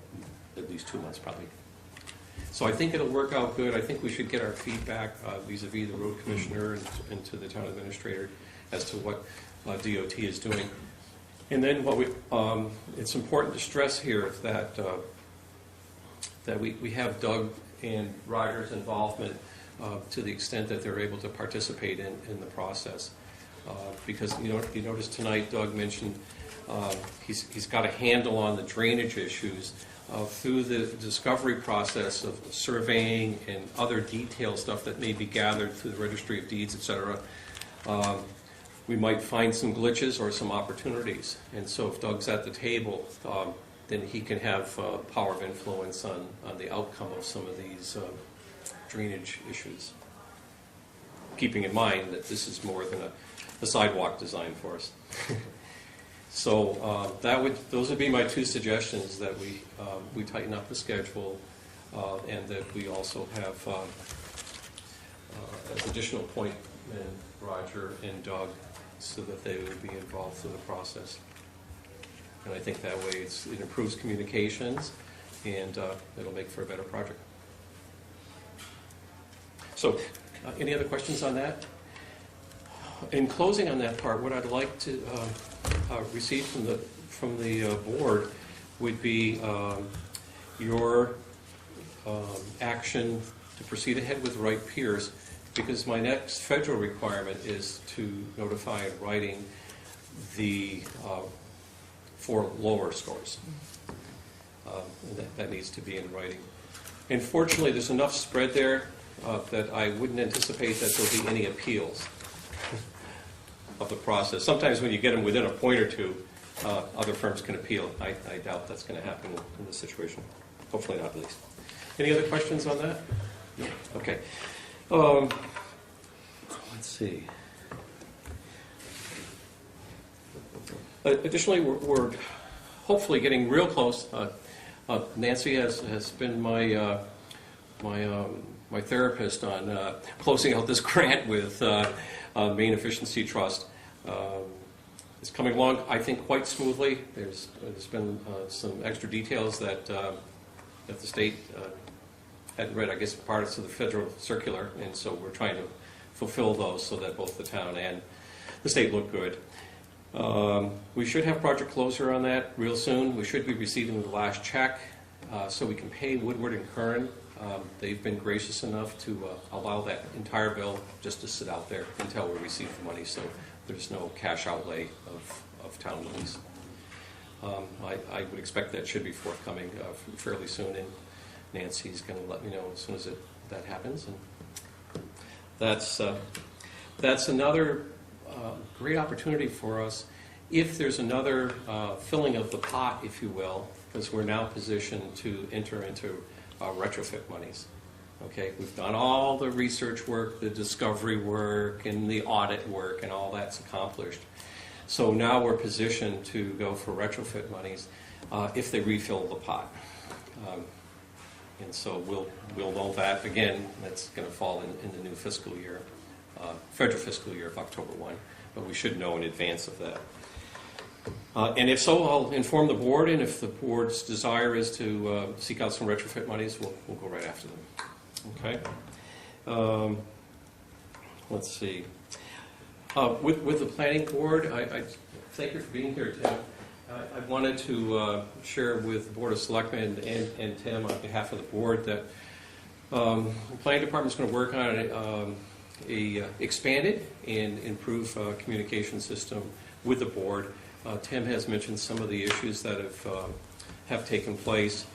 at least 2 months probably. So I think it'll work out good. I think we should get our feedback vis-a-vis the road commissioner and to the town administrator as to what DOT is doing. And then it's important to stress here that we have Doug and Ryder's involvement to the extent that they're able to participate in the process. Because you notice tonight Doug mentioned he's got a handle on the drainage issues. Through the discovery process of surveying and other detail stuff that may be gathered through the Registry of Deeds, et cetera, we might find some glitches or some opportunities. And so if Doug's at the table, then he can have power of influence on the outcome of some of these drainage issues. Keeping in mind that this is more than a sidewalk design for us. So those would be my 2 suggestions, that we tighten up the schedule, and that we also have as additional appointment Roger and Doug, so that they would be involved through the process. And I think that way it improves communications, and it'll make for a better project. So, any other questions on that? In closing on that part, what I'd like to receive from the board would be your action to proceed ahead with Wright Pierce, because my next federal requirement is to notify in writing the 4 lower scores. That needs to be in writing. And fortunately, there's enough spread there that I wouldn't anticipate that there'll be any appeals of the process. Sometimes when you get them within a point or 2, other firms can appeal. I doubt that's going to happen in this situation. Hopefully not, at least. Any other questions on that? No? Okay. Let's see. Additionally, we're hopefully getting real close. Nancy has been my therapist on closing out this grant with Maine Efficiency Trust. It's coming along, I think, quite smoothly. There's been some extra details that the state hadn't read, I guess, parts of the federal circular, and so we're trying to fulfill those so that both the town and the state look good. We should have project closure on that real soon. We should be receiving the last check, so we can pay Woodward and Kern. They've been gracious enough to allow that entire bill just to sit out there until we receive the money, so there's no cash outlay of town monies. I would expect that should be forthcoming fairly soon, and Nancy's going to let me know as soon as that happens. And that's another great opportunity for us if there's another filling of the pot, if you will, because we're now positioned to enter into retrofit monies. Okay, we've done all the research work, the discovery work, and the audit work, and all that's accomplished. So now we're positioned to go for retrofit monies if they refill the pot. And so we'll know that, again, that's going to fall in the new fiscal year, federal fiscal year of October 1, but we should know in advance of that. And if so, I'll inform the board, and if the board's desire is to seek out some retrofit monies, we'll go right after them. Okay? Let's see. With the planning board, I thank you for being here, Tim. I wanted to share with the Board of Selectmen and Tim on behalf of the board that the planning department is going to work on a expanded and improved communication system with the board. Tim has mentioned some of the issues that have taken place,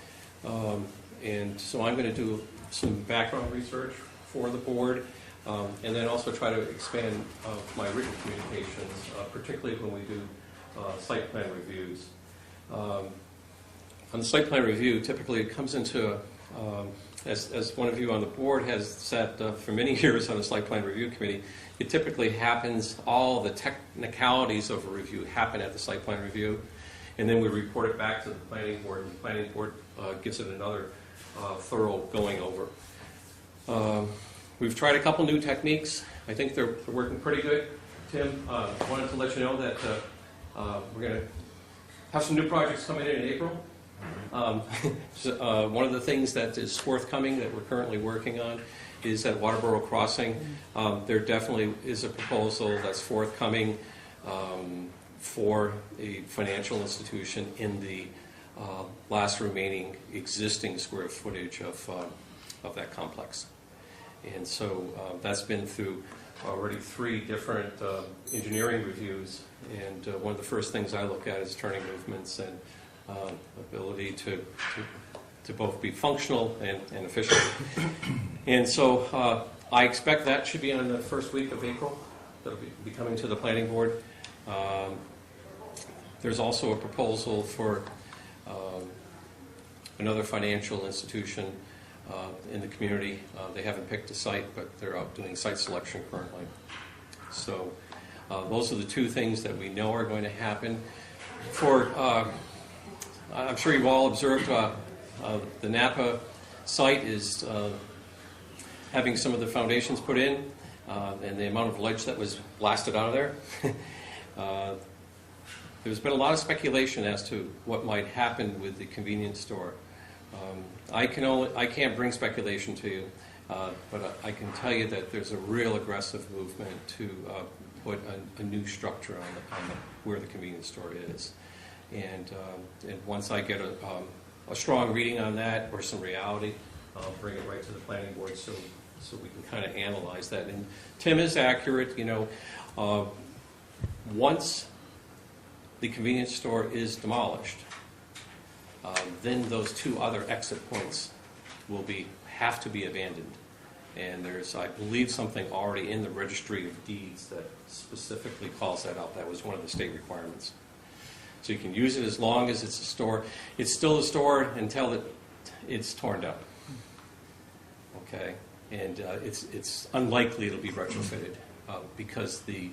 and so I'm going to do some background research for the board, and then also try to expand my written communications, particularly when we do site plan reviews. On the site plan review, typically it comes into, as one of you on the board has sat for many years on a site plan review committee, it typically happens, all the technicalities of a review happen at the site plan review, and then we report it back to the planning board, and the planning board gives it another thorough going over. We've tried a couple new techniques. I think they're working pretty good. Tim, wanted to let you know that we're going to have some new projects coming in April. One of the things that is forthcoming that we're currently working on is at Waterboro Crossing. There definitely is a proposal that's forthcoming for a financial institution in the last remaining existing square footage of that complex. And so that's been through already 3 different engineering reviews, and one of the first things I look at is turning movements and ability to both be functional and efficient. And so I expect that should be on the first week of April. That'll be coming to the planning board. There's also a proposal for another financial institution in the community. They haven't picked a site, but they're out doing site selection currently. So those are the 2 things that we know are going to happen. I'm sure you've all observed the Napa site is having some of the foundations put in, and the amount of ledge that was blasted out of there. There's been a lot of speculation as to what might happen with the convenience store. I can't bring speculation to you, but I can tell you that there's a real aggressive movement to put a new structure on where the convenience store is. And once I get a strong reading on that or some reality, I'll bring it right to the planning board so we can kind of analyze that. And Tim is accurate. Once the convenience store is demolished, then those 2 other exit points will have to be abandoned. And there's, I believe, something already in the registry of deeds that specifically calls that out. That was one of the state requirements. So you can use it as long as it's a store. It's still a store until it's torn down. Okay? And it's unlikely it'll be retrofitted because the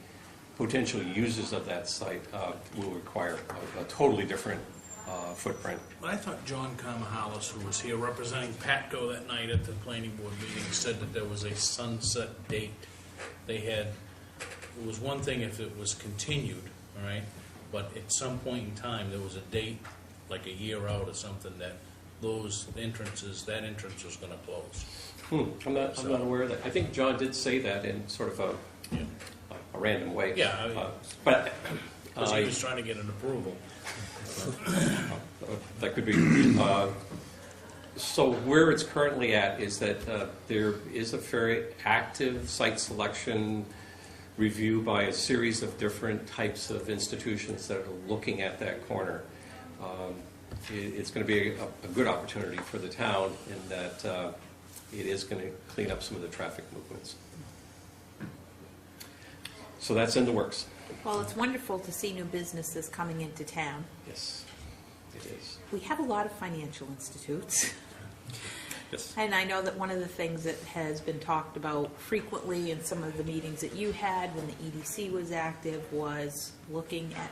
potential users of that site will require a totally different footprint. But I thought John Kamahalis, who was here representing Patco that night at the planning board meeting, said that there was a sunset date. They had, it was one thing if it was continued, all right, but at some point in time, there was a date, like a year out or something, that that entrance was gonna close. I'm not aware of that. I think John did say that in sort of a random way. Yeah, But because he was trying to get an approval. that could be. So where it's currently at is that there is a very active site selection review by a series of different types of institutions that are looking at that corner. It's going to be a good opportunity for the town in that it is going to clean up some of the traffic movements. So that's in the works. Well, it's wonderful to see new businesses coming into town. Yes, it is. We have a lot of financial institutes. Yes. And I know that one of the things that has been talked about frequently in some of the meetings that you had when the EDC was active was looking at,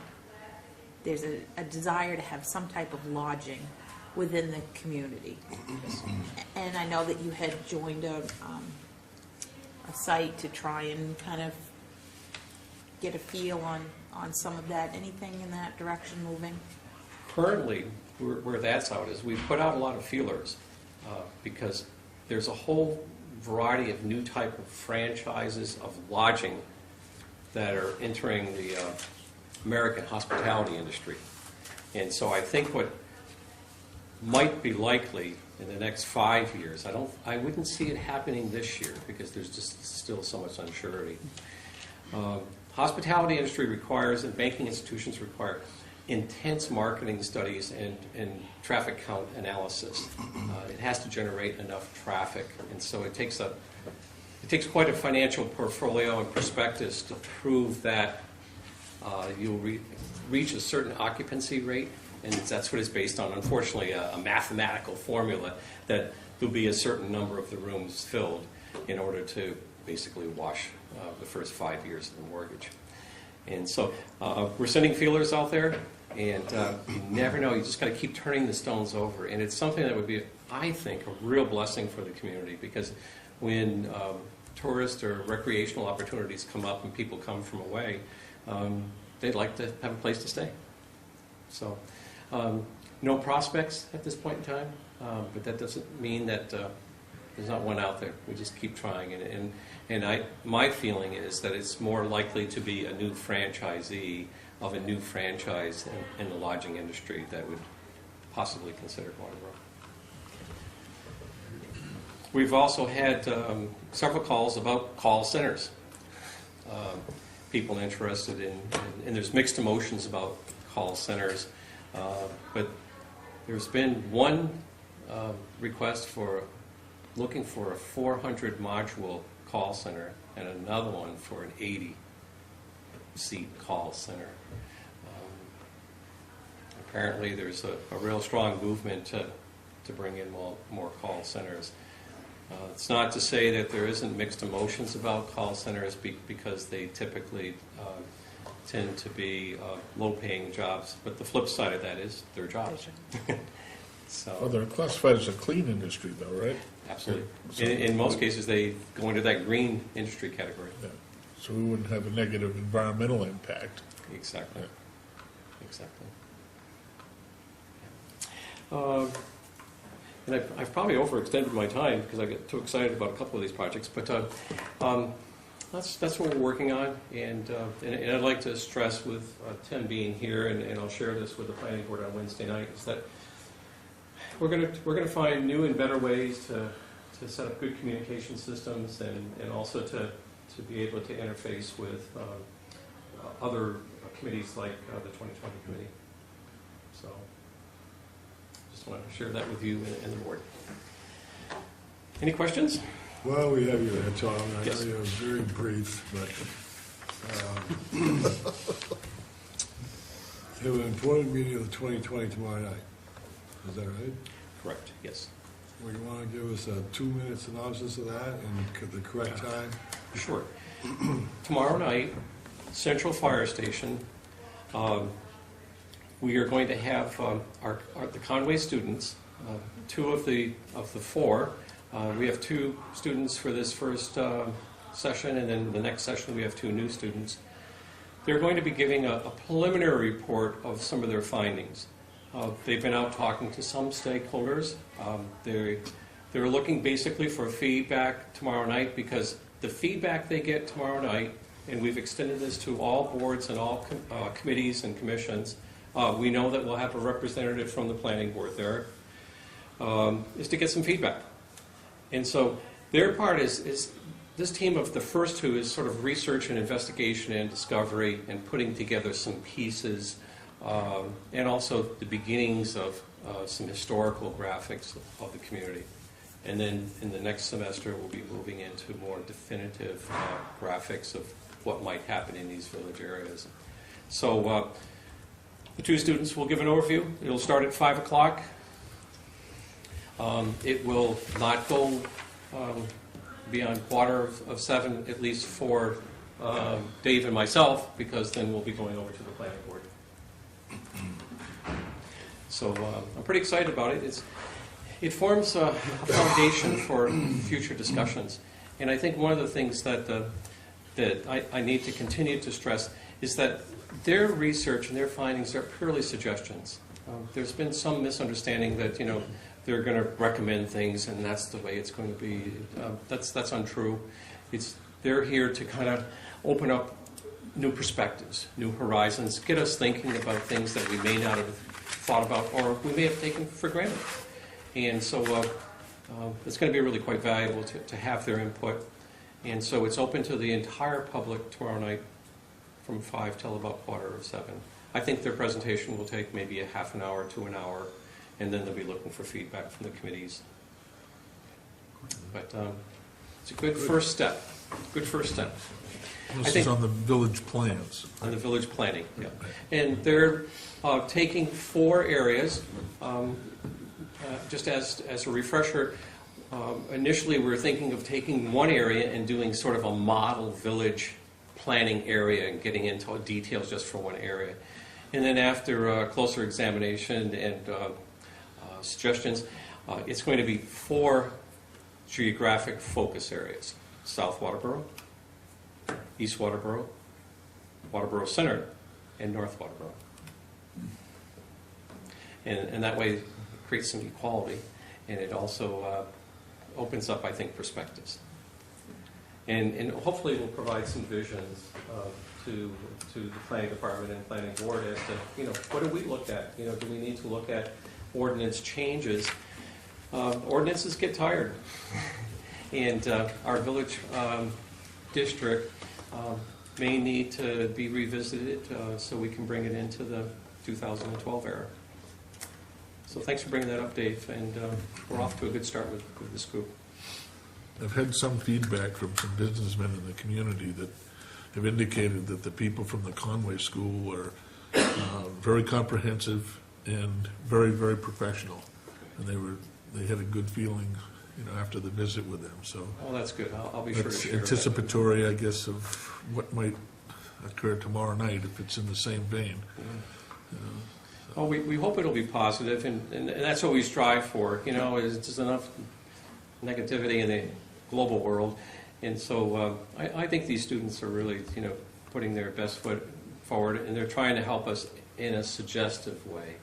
there's a desire to have some type of lodging within the community. And I know that you had joined a site to try and kind of get a feel on some of that. Anything in that direction moving? Currently, where that's out is we've put out a lot of feelers because there's a whole variety of new type of franchises of lodging that are entering the American hospitality industry. And so I think what might be likely in the next 5 years, I wouldn't see it happening this year because there's just still so much unsurety. Hospitality industry requires, and banking institutions require, intense marketing studies and traffic count analysis. It has to generate enough traffic, and so it takes quite a financial portfolio and prospectus to prove that you'll reach a certain occupancy rate, and that's what it's based on. Unfortunately, a mathematical formula that there'll be a certain number of the rooms filled in order to basically wash the first 5 years of the mortgage. And so we're sending feelers out there, and you never know. You just got to keep turning the stones over. And it's something that would be, I think, a real blessing for the community, because when tourist or recreational opportunities come up and people come from away, they'd like to have a place to stay. So no prospects at this point in time, but that doesn't mean that there's not one out there. We just keep trying. And my feeling is that it's more likely to be a new franchisee of a new franchise in the lodging industry that would possibly consider Waterboro. We've also had several calls about call centers. People interested in, and there's mixed emotions about call centers, but there's been one request for looking for a 400 module call center and another one for an 80-seat call center. Apparently there's a real strong movement to bring in more call centers. It's not to say that there isn't mixed emotions about call centers because they typically tend to be low-paying jobs, but the flip side of that is their jobs. Well, they're classified as a clean industry though, right? Absolutely. So- In most cases, they go into that green industry category. Yeah. So we wouldn't have a negative environmental impact. Exactly. Yeah. Exactly. And I've probably overextended my time because I get too excited about a couple of these projects, but that's what we're working on, and I'd like to stress with Tim being here, and I'll share this with the planning board on Wednesday night, is that we're gonna find new and better ways to set up good communication systems and also to be able to interface with other committees like the 2020 committee. So just wanted to share that with you and the board. Any questions? Well, we have you there, Tom. I Yes. know you're very brief, but you have an important meeting of the 2020 tomorrow night. Is that right? Correct, yes. Well, you want to give us a 2-minute synopsis of that and the correct time? Sure. Tomorrow night, Central Fire Station. We are going to have the Conway students, two of the four. We have 2 students for this first session, and then the next session we have 2 new students. They're going to be giving a preliminary report of some of their findings. They've been out talking to some stakeholders. They're looking basically for feedback tomorrow night, because the feedback they get tomorrow night, and we've extended this to all boards and all committees and commissions, we know that we'll have a representative from the planning board there, is to get some feedback. And so their part is this team of the first 2 is sort of research and investigation and discovery and putting together some pieces, and also the beginnings of some historical graphics of the community. And then in the next semester, we'll be moving into more definitive graphics of what might happen in these village areas. So the 2 students will give an overview. It'll start at 5 o'clock. It will not go beyond 6:45, at least for Dave and myself, because then we'll be going over to the planning board. So I'm pretty excited about it. It forms a foundation for future discussions. And I think one of the things that I need to continue to stress is that their research and their findings are purely suggestions. There's been some misunderstanding that, they're going to recommend things and that's the way it's going to be. That's untrue. They're here to kind of open up new perspectives, new horizons, get us thinking about things that we may not have thought about or we may have taken for granted. And so it's going to be really quite valuable to have their input. And so it's open to the entire public tomorrow night from 5 till about 6:45. I think their presentation will take maybe a half an hour to an hour, and then they'll be looking for feedback from the committees. But it's a good first step. Good first step. This is on the village plans. On the village planning, yeah. And they're taking 4 areas. Just as a refresher, initially we were thinking of taking one area and doing sort of a model village planning area and getting into details just for one area. And then after closer examination and suggestions, it's going to be 4 geographic focus areas: South Waterboro, East Waterboro, Waterboro Center, and North Waterboro. And that way it creates some equality, and it also opens up, I think, perspectives. And hopefully it will provide some visions to the planning department and planning board as to, what do we look at? Do we need to look at ordinance changes? Ordinances get tired. And our village district may need to be revisited so we can bring it into the 2012 era. So thanks for bringing that up, Dave, and we're off to a good start with this group. I've had some feedback from some businessmen in the community that have indicated that the people from the Conway School were very comprehensive and very, very professional. And they had a good feeling, after the visit with them, so. Oh, that's good. I'll be sure to That's share that. anticipatory, I guess, of what might occur tomorrow night if it's in the same vein. Well, we hope it'll be positive, and that's what we strive for, is just enough negativity in the global world. And so I think these students are really, putting their best foot forward, and they're trying to help us in a suggestive way.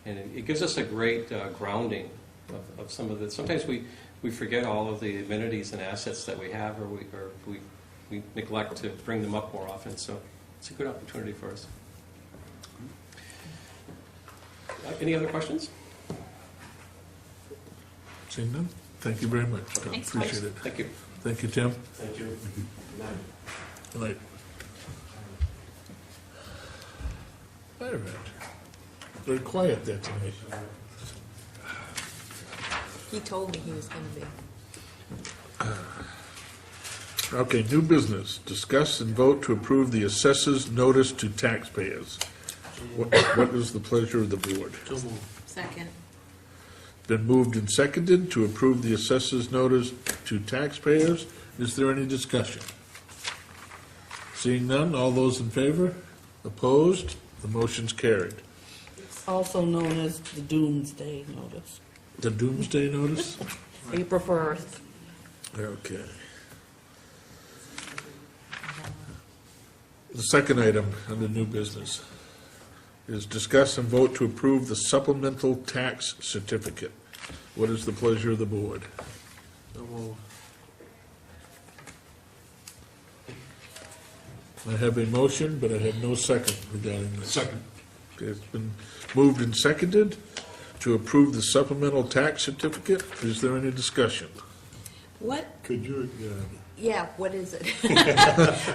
And it gives us a great grounding of some of the, sometimes we forget all of the amenities and assets that we have, or we neglect to bring them up more often. So it's a good opportunity for us. Any other questions? Seeing none? Thank you very much. Thanks, Appreciate Mike. it. Thank you. Thank you, Tim. Thank you. Good night. Good night. All right. Very quiet there tonight. He told me he was going to be. Okay, new business. Discuss and vote to approve the Assessors Notice to taxpayers. What is the pleasure of the board? Second. Been moved and seconded to approve the Assessors Notice to taxpayers. Is there any discussion? Seeing none, all those in favor? Opposed? The motion's carried. Also known as the Doomsday Notice, The doomsday notice? April 1st. Okay. The second item under new business is discuss and vote to approve the Supplemental Tax Certificate. What is the pleasure of the board? I have a motion, but I have no second regarding this. Second. Okay, it's been moved and seconded to approve the Supplemental Tax Certificate. Is there any discussion? What, Could you, yeah, what is it?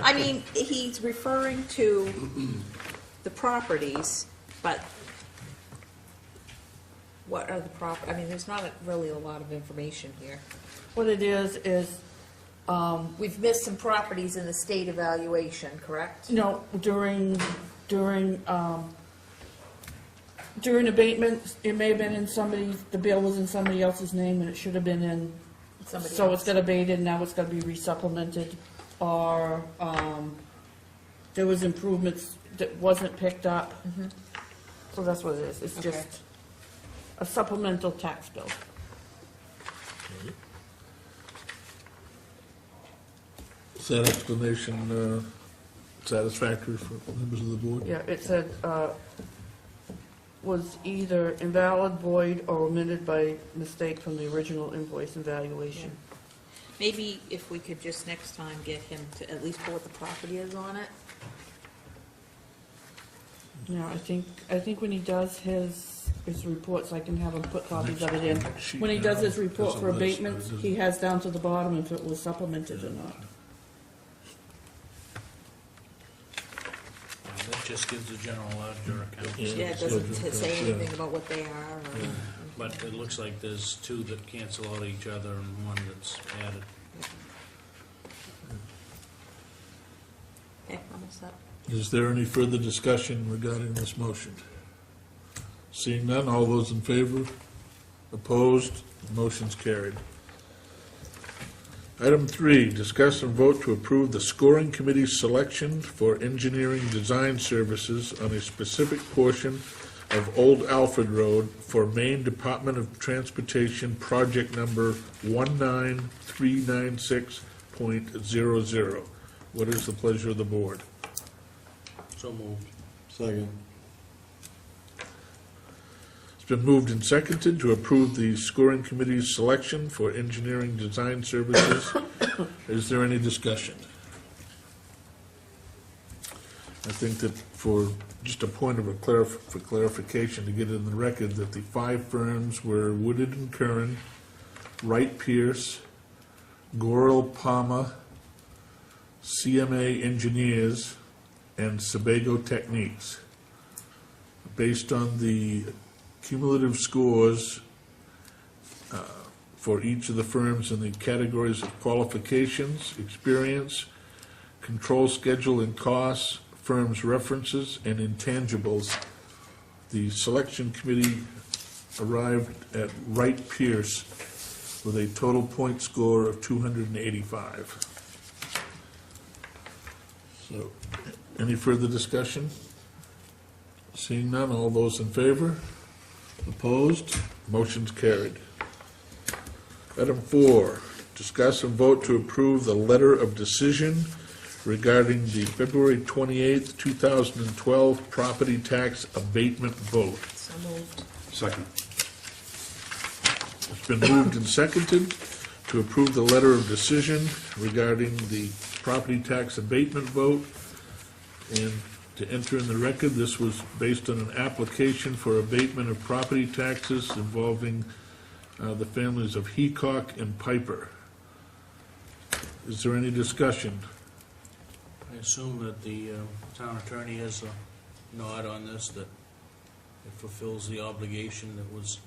I mean, he's referring to the properties, but what are the I mean, there's not really a lot of information here. What it is, We've missed some properties in the state evaluation, correct? you know, during abatement, it may have been in somebody's, the bill was in somebody else's name and it should have been in, Somebody so else. it's got abated, now it's gotta be resupplemented. Or, there was improvements that wasn't picked up. So that's what it is, it's Okay. just a supplemental tax bill. Is that explanation satisfactory for members of the board? Yeah, it said, was either invalid, void, or omitted by mistake from the original invoice and valuation. Maybe if we could just next time get him to at least put what the property is on it. Yeah, I think when he does his reports, I can have him put copies of it in. When he does his report for abatements, he has down to the bottom if it was supplemented or not. That just gives the general ledger account. Yeah, it doesn't say anything about what they are or. But it looks like there's two that cancel out each other and one that's added. Okay, almost up. Is there any further discussion regarding this motion? Seeing none, all those in favor? Opposed? Motion's carried. Item 3, discuss and vote to approve the scoring committee's selection for engineering design services on a specific portion of Old Alfred Road for Maine Department of Transportation project number 19396.00. What is the pleasure of the board? So moved. second, It's been moved and seconded to approve the scoring committee's selection for engineering design services. Is there any discussion? I think that for just a point of for clarification, to get it in the record, that the 5 firms were Woodard and Curran, Wright Pierce, Goral Palmer, CMA Engineers, and Sebago Techniques. Based on the cumulative scores for each of the firms in the categories of qualifications, experience, control schedule and costs, firms' references, and intangibles, the selection committee arrived at Wright Pierce with a total point score of 285. So, any further discussion? Seeing none, all those in favor? Opposed? Motion's carried. Item 4, discuss and vote to approve the letter of decision regarding the February 28th, 2012 property tax abatement vote. So moved. Second. It's been moved and seconded to approve the letter of decision regarding the property tax abatement vote. And to enter in the record, this was based on an application for abatement of property taxes involving the families of Heacock and Piper. Is there any discussion? I assume that the town attorney has a nod on this, that it fulfills the obligation that was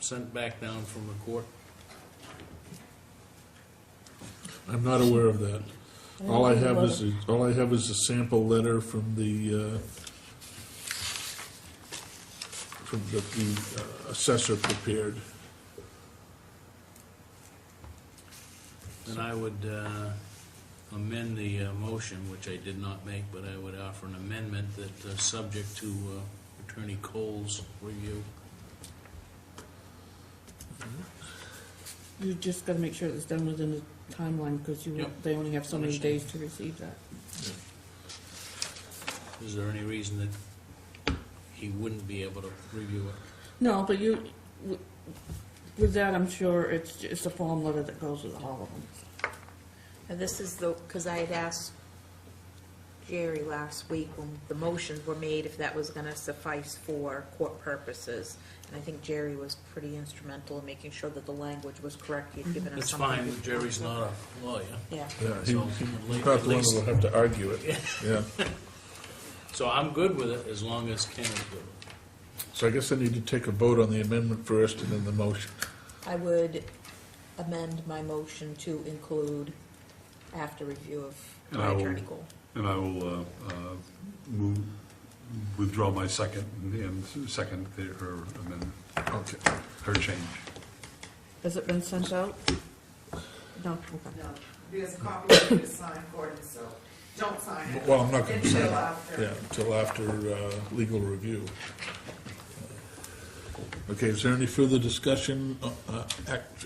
sent back down from the court. I'm not aware of that. All I have is a sample letter from the assessor prepared. And I would amend the motion, which I did not make, but I would offer an amendment that, subject to Attorney Cole's review. You just gotta make sure it's done within the timeline, because Yep. they only have so many Understand. days to receive that. Is there any reason that he wouldn't be able to review it? No, but with that, I'm sure it's a form letter that goes with all of them. And this is because I had asked Jerry last week when the motions were made if that was gonna suffice for court purposes. And I think Jerry was pretty instrumental in making sure that the language was correct. He'd given us It's something. fine, Jerry's not a lawyer. Yeah. Yeah, he's So, not the at one who least- will have to argue it, yeah. So I'm good with it as long as Ken is good with it. So I guess I need to take a vote on the amendment first and then the motion. I would amend my motion to include after review of And my I will- attorney Cole. And I will withdraw my second and second her amendment, Okay. her change. Has it been sent out? No, okay. No, there's a copy for you to sign, Gordon, so don't sign it. Well, I'm not going to sign Until it. after. Yeah, until after legal review. Okay, is there any further discussion?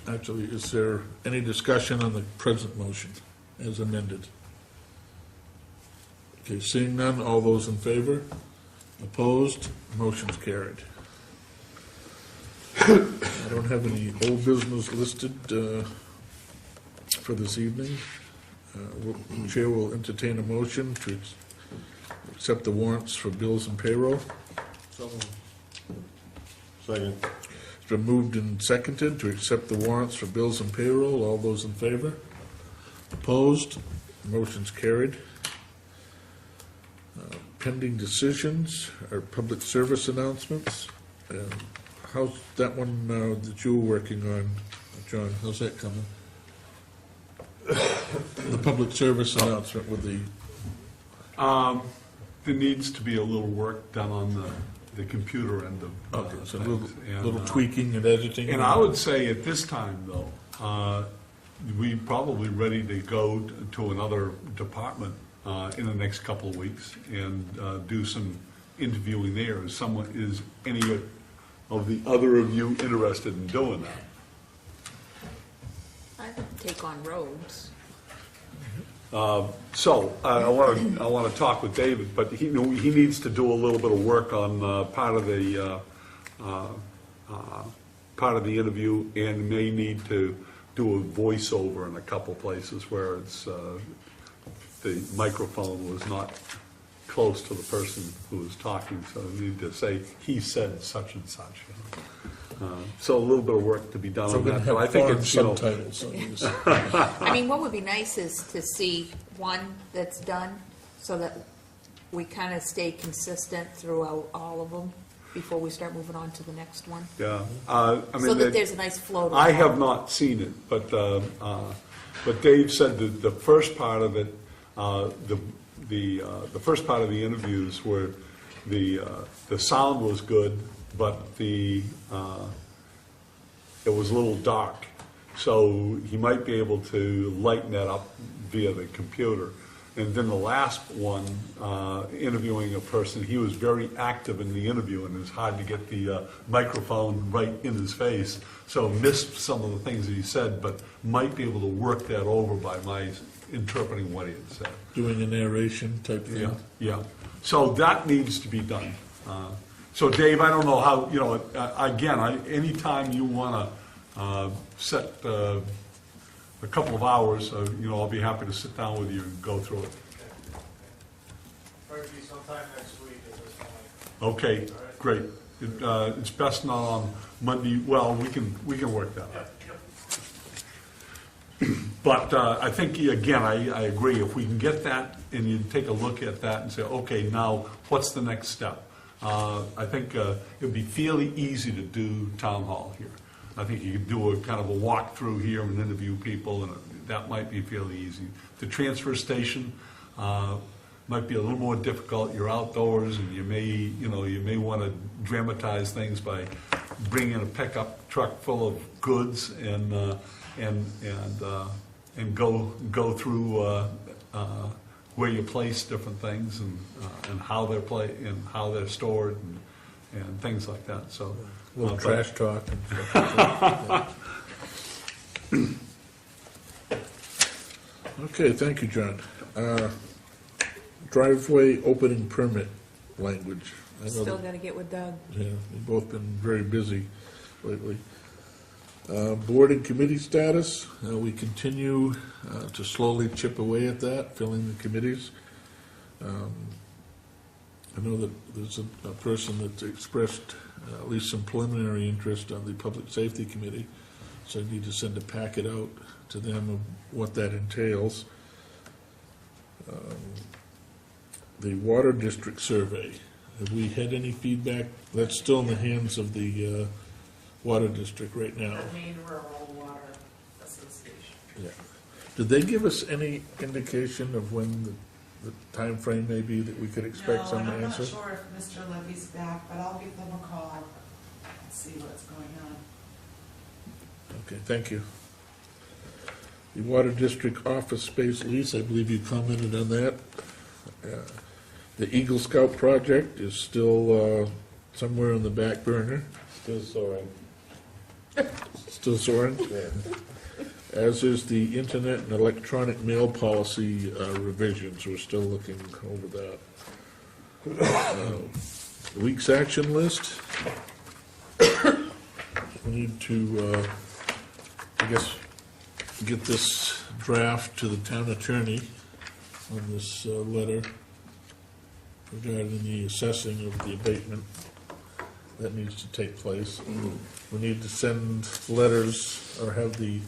Actually, is there any discussion on the present motion as amended? Okay, seeing none, all those in favor? Opposed? Motion's carried. I don't have any old business listed for this evening. The Chair will entertain a motion to accept the warrants for bills and payroll. So, Second. It's been moved and seconded to accept the warrants for bills and payroll. All those in favor? Opposed? Motion's carried. Pending decisions are public service announcements. How's that one that you were working on, John? How's that coming? The public service announcement with the, There needs to be a little work done on the computer end of okay, so a things. And, little tweaking and editing. And I would say at this time, though, we probably ready to go to another department in the next couple of weeks and do some interviewing there. Is any of the other of you interested in doing that? I would take on roads. So I want to talk with David, but he needs to do a little bit of work on part of the interview, and may need to do a voiceover in a couple places where it's the microphone was not close to the person who was talking, so you need to say he said such and such. So a little bit of work to be done So on we're that. going But I to have think foreign it's, you know, subtitles on these. I mean, what would be nice is to see one that's done so that we kind of stay consistent throughout all of them before we start moving on to the next one. yeah. I mean, So that there's a nice flow to it. I have not seen it, but Dave said that the first part of it, the first part of the interviews where the sound was good, but it was a little dark. So he might be able to lighten that up via the computer. And then the last one, interviewing a person, he was very active in the interview, and it was hard to get the microphone right in his face. So missed some of the things that he said, but might be able to work that over by my interpreting what he had said. Doing a narration type thing. Yeah, yeah. So that needs to be done. So Dave, I don't know how, you know, again, anytime you want to set a couple of hours, you know, I'll be happy to sit down with you and go through it. Probably sometime next week at this point. Okay, great. It's best not on Monday, well, we can work that out. But I think, again, I agree, if we can get that and you take a look at that and say, okay, now, what's the next step? I think it'd be fairly easy to do town hall here. I think you could do a kind of a walkthrough here and interview people, and that might be fairly easy. The transfer station might be a little more difficult. You're outdoors, and you may want to dramatize things by bringing a pickup truck full of goods and and go through where you place different things and how they're stored and things like that, so. A little trash talk and stuff. Okay, thank you, John. Driveway opening permit language. I know Still that- gotta get with Doug. Yeah, we've both been very busy lately. Board and committee status, we continue to slowly chip away at that, filling the committees. I know that there's a person that expressed at least some preliminary interest on the Public Safety Committee, so I need to send a packet out to them of what that entails. The Water District Survey, have we had any feedback? That's still in the hands of the Water District right now. Maine Rural Water Association. Yeah. Did they give us any indication of when the timeframe may be that we could expect some No, and I'm answer? not sure if Mr. Libby's back, but I'll give them a call and see what's going on. Okay, thank you. The Water District office space lease, I believe you commented on that. The Eagle Scout project is still somewhere on the back burner. Still soaring. Still soaring? As is the internet and electronic mail policy revisions. We're still looking over that. The week's action list. We need to, I guess, get this draft to the town attorney on this letter regarding the assessing of the abatement. That needs to take place. We need to send letters, or have the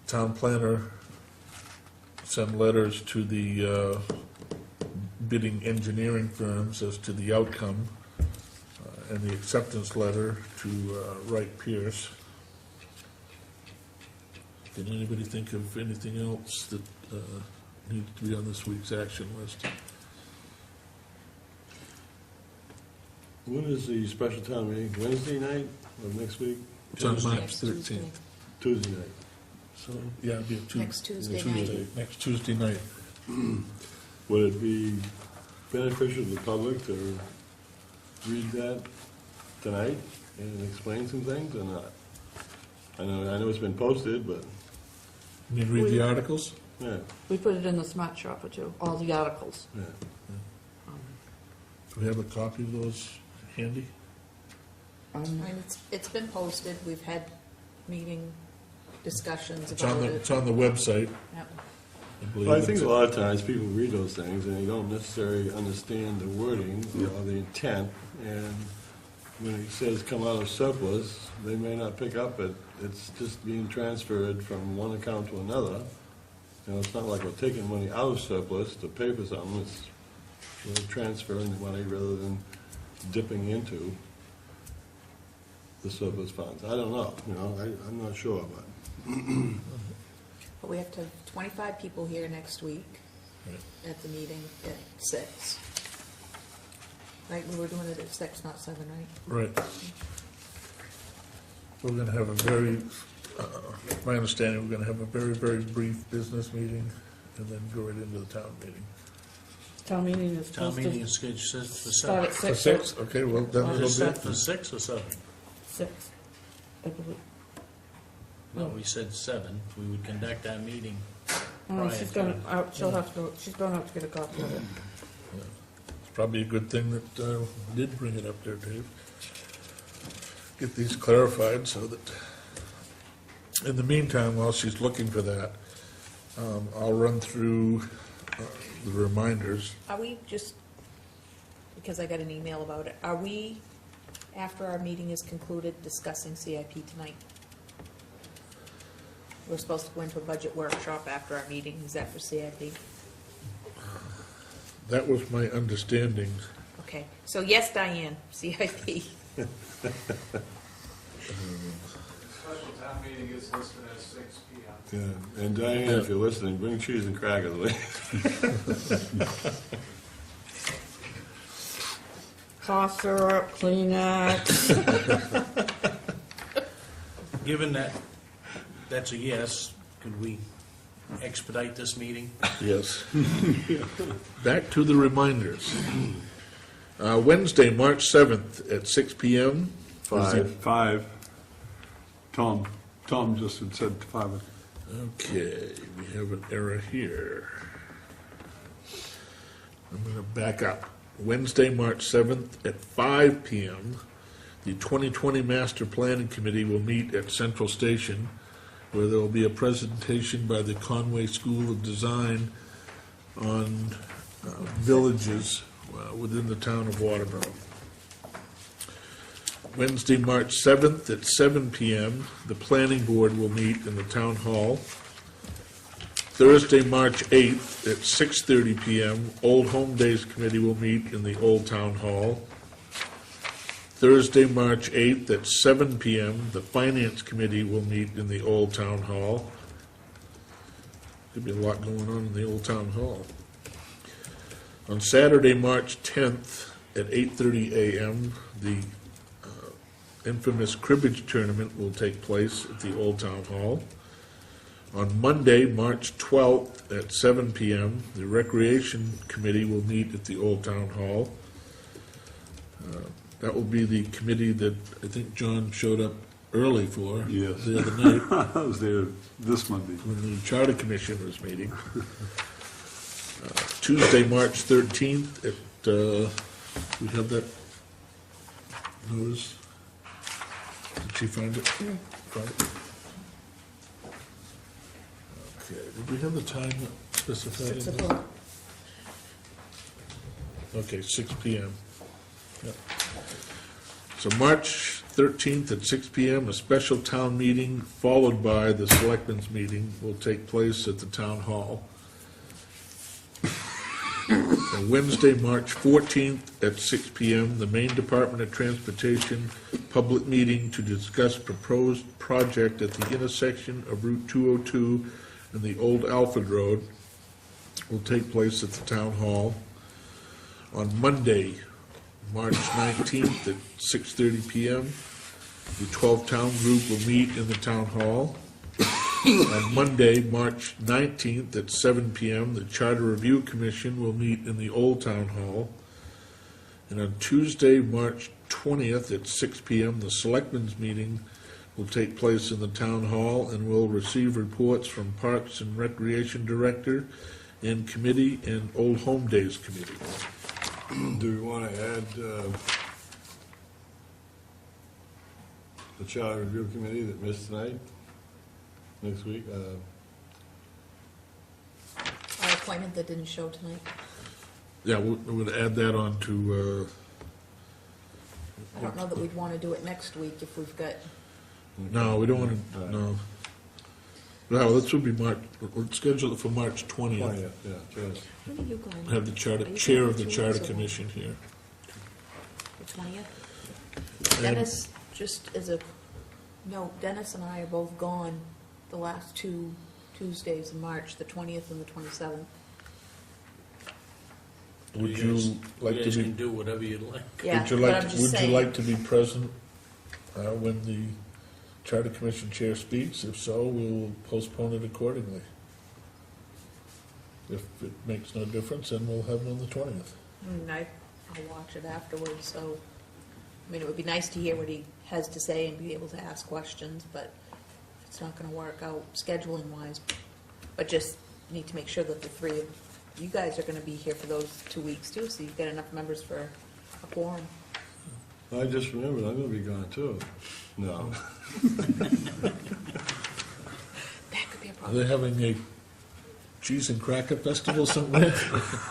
town planner send letters to the bidding engineering firms as to the outcome, and the acceptance letter to Wright Pierce. Did anybody think of anything else that needs to be on this week's action list? When is the special town meeting? Wednesday night of next week? It's on March Next Tuesday. 13th. Tuesday night. So, yeah, it'd be a Next Tuesday night. Next Tuesday night. Would it be beneficial to the public to read that tonight and explain some things or not? I know it's been posted, but, You need to read the articles? yeah, We put it in the Smart Shopper too, all the articles. yeah. Do we have a copy of those handy? I mean, it's been posted, we've had meeting discussions It's about on it. it's on the website, Yep. I believe. Well, I think It's- a lot of times people read those things and they don't necessarily understand the wording or the intent. And when it says come out of surplus, they may not pick up it. It's just being transferred from one account to another. You know, it's not like we're taking money out of surplus to pay for something. It's we're transferring the money rather than dipping into the surplus funds. I don't know, you know, I'm not sure, but. But we have to have 25 people here next week Right. at the meeting at 6. Right, we were doing it at 6, not 7, right? Right. We're gonna have a very, my understanding, we're gonna have a very, very brief business meeting and then go right into the town meeting. Town meeting is Town supposed meeting to is scheduled for start at 7. For 6. 6? Okay, well, then Is it it'll set be, for 6 or 7? 6, I believe. No, we said 7. We would conduct our meeting. Oh, she's gonna, she'll have to, she's gonna have to get a copy of it. it's probably a good thing that did bring it up there, Dave. Get these clarified so that, in the meantime, while she's looking for that, I'll run through the reminders. Are we just, because I got an email about it, are we, after our meeting is concluded, discussing CIP tonight? We're supposed to go into a budget workshop after our meeting, is that for CIP? That was my understanding. Okay, so yes, Diane, CIP. Special town meeting is listed as 6 PM. Yeah, and Diane, if you're listening, bring cheese and crackers with you. Cough syrup, Kleenex. Given that that's a yes. Could we expedite this meeting? Yes. Back to the reminders. Wednesday, March 7th at 6 PM. Five. Tom just had said 5. Okay, we have an error here. I'm going to back up. Wednesday, March 7th at 5 PM, the 2020 Master Planning Committee will meet at Central Station, where there will be a presentation by the Conway School of Design on villages within the town of Waterboro. Wednesday, March 7th at 7 PM, the Planning Board will meet in the Town Hall. Thursday, March 8th at 6:30 PM, Old Home Days Committee will meet in the Old Town Hall. Thursday, March 8th at 7 PM, the Finance Committee will meet in the Old Town Hall. Could be a lot going on in the Old Town Hall. On Saturday, March 10th at 8:30 AM, the infamous cribbage tournament will take place at the Old Town Hall. On Monday, March 12th at 7 PM, the Recreation Committee will meet at the Old Town Hall. That will be the committee that I think John showed up early for Yes. the other night I was there this Monday. when the Charter Commission was meeting. Tuesday, March 13th at, we have that notice? Did she find it? Find it? Okay, did we have the time specified? in this? Okay, 6 PM. Yep. So March 13th at 6 PM, a special town meeting followed by the Selectmen's meeting will take place at the Town Hall. On Wednesday, March 14th at 6 PM, the Maine Department of Transportation public meeting to discuss proposed project at the intersection of Route 202 and the Old Alfred Road will take place at the Town Hall. On Monday, March 19th at 6:30 PM, the 12-town group will meet in the Town Hall. On Monday, March 19th at 7 PM, the Charter Review Commission will meet in the Old Town Hall. And on Tuesday, March 20th at 6 PM, the Selectmen's meeting will take place in the Town Hall and will receive reports from Parks and Recreation Director and Committee and Old Home Days Committee. Do we want to add the Charter Review Committee that missed tonight, next week? Our appointment that didn't show tonight. Yeah, we'll add that on to, I don't know that we'd want to do it next week if we've got, no, we don't want to, no. No, this would be March, let's schedule it for March 20th. 20th, yeah, good. when are you going? Have the charter, Are you chair going of the for 2 Charter weeks or Commission here. The 20th? Dennis, just as a note, Dennis and I are both gone the last 2 Tuesdays in March, the 20th and the 27th. Would you like to guys be, can do whatever you'd like. Yeah, would you but like, I'm just would you saying. like to be present when the Charter Commission chair speaks? If so, we'll postpone it accordingly. If it makes no difference, then we'll have it on the 20th. I'll watch it afterwards, so, I mean, it would be nice to hear what he has to say and be able to ask questions, but it's not gonna work out scheduling wise. But just need to make sure that the 3 of you guys are gonna be here for those 2 weeks too, so you've got enough members for a quorum. I just remembered, I'm gonna be gone too. No. That could be a Are problem. they having a cheese and cracker festival somewhere?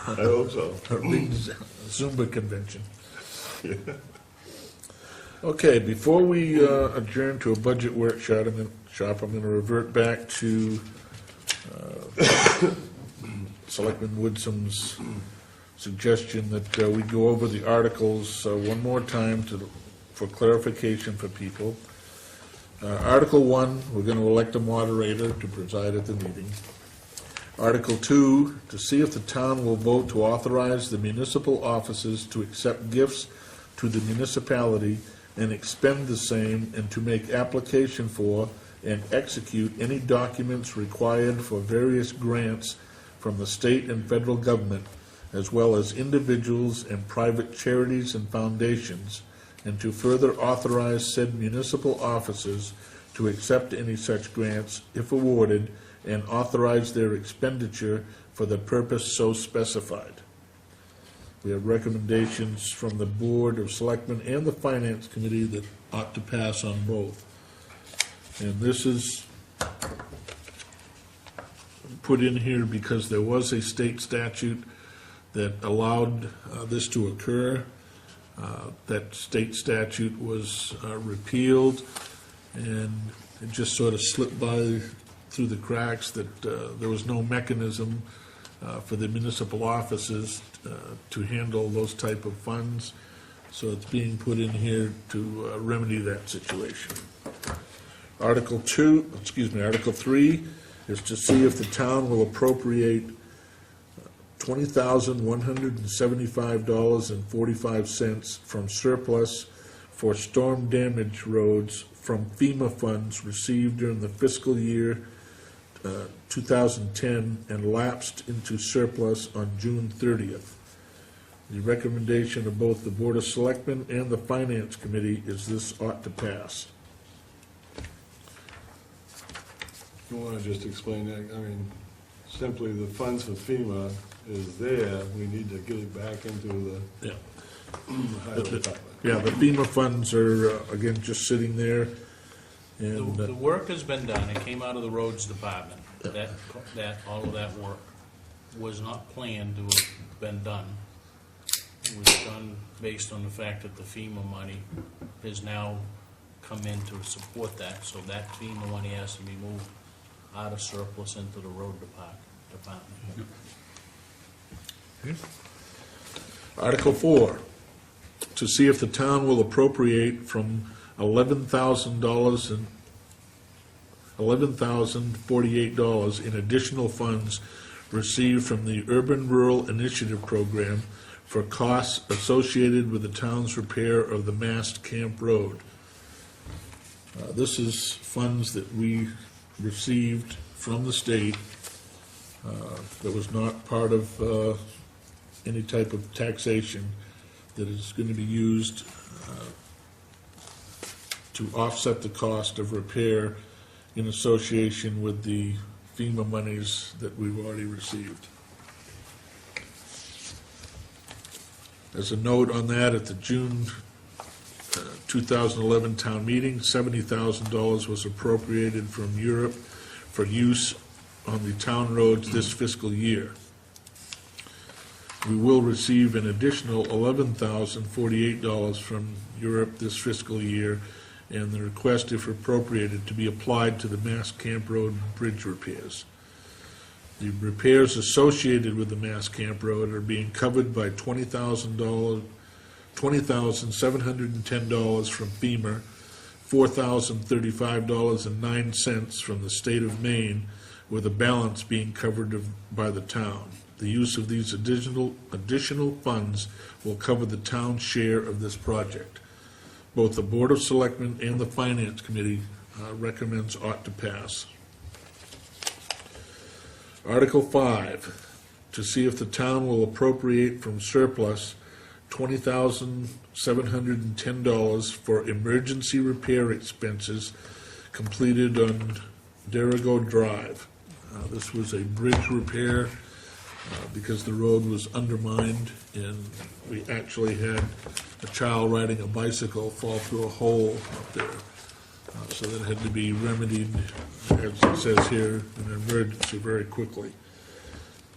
I hope so. Or a big Zumba convention? Okay, before we adjourn to a budget workshop, I'm going to revert back to Selectman Woodsum's suggestion that we go over the articles one more time for clarification for people. Article 1, we're going to elect a moderator to preside at the meeting. Article 2, to see if the town will vote to authorize the municipal offices to accept gifts to the municipality and expend the same, and to make application for and execute any documents required for various grants from the state and federal government, as well as individuals and private charities and foundations, and to further authorize said municipal officers to accept any such grants if awarded and authorize their expenditure for the purpose so specified. We have recommendations from the Board of Selectmen and the Finance Committee that ought to pass on both. And this is put in here because there was a state statute that allowed this to occur. That state statute was repealed, and it just sort of slipped by through the cracks that there was no mechanism for the municipal offices to handle those type of funds. So it's being put in here to remedy that situation. Article 3 is to see if the town will appropriate $20,175.45 from surplus for storm damage roads from FEMA funds received during the fiscal year 2010 and lapsed into surplus on June 30th. The recommendation of both the Board of Selectmen and the Finance Committee is this ought to pass. You want to just explain that? I mean, simply the funds for FEMA is there, we need to get it back into the Yeah. highway department. Yeah, the FEMA funds are, again, just sitting there, The and, the work has been done, it came out of the roads department. All of that work was not planned to have been done. It was done based on the fact that the FEMA money has now come in to support that, so that FEMA money has to be moved out of surplus into the road department. Article 4, to see if the town will appropriate from $11,048 in additional funds received from the Urban Rural Initiative Program for costs associated with the town's repair of the mast camp road. This is funds that we received from the state that was not part of any type of taxation, that is going to be used to offset the cost of repair in association with the FEMA monies that we've already received. As a note on that, at the June 2011 town meeting, $70,000 was appropriated from Europe for use on the town roads this fiscal year. We will receive an additional $11,048 from Europe this fiscal year, and the request, if appropriated, to be applied to the Mass Camp Road bridge repairs. The repairs associated with the Mass Camp Road are being covered by $20,710 from FEMA, $4,035.09 from the state of Maine, with a balance being covered by the town. The use of these additional funds will cover the town's share of this project. Both the Board of Selectmen and the Finance Committee recommends ought to pass. Article 5, to see if the town will appropriate from surplus $20,710 for emergency repair expenses completed on Derigo Drive. This was a bridge repair because the road was undermined, and we actually had a child riding a bicycle fall through a hole up there. So that had to be remedied, as it says here, in an emergency very quickly.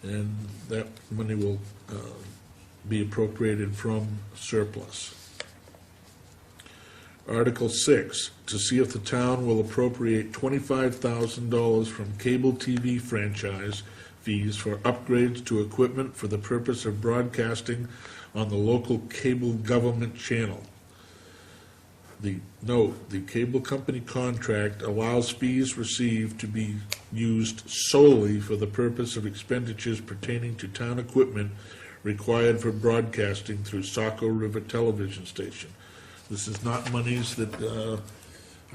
And that money will be appropriated from surplus. Article 6, to see if the town will appropriate $25,000 from cable TV franchise fees for upgrades to equipment for the purpose of broadcasting on the local cable government channel. The cable company contract allows fees received to be used solely for the purpose of expenditures pertaining to town equipment required for broadcasting through Saco River Television Station. This is not monies that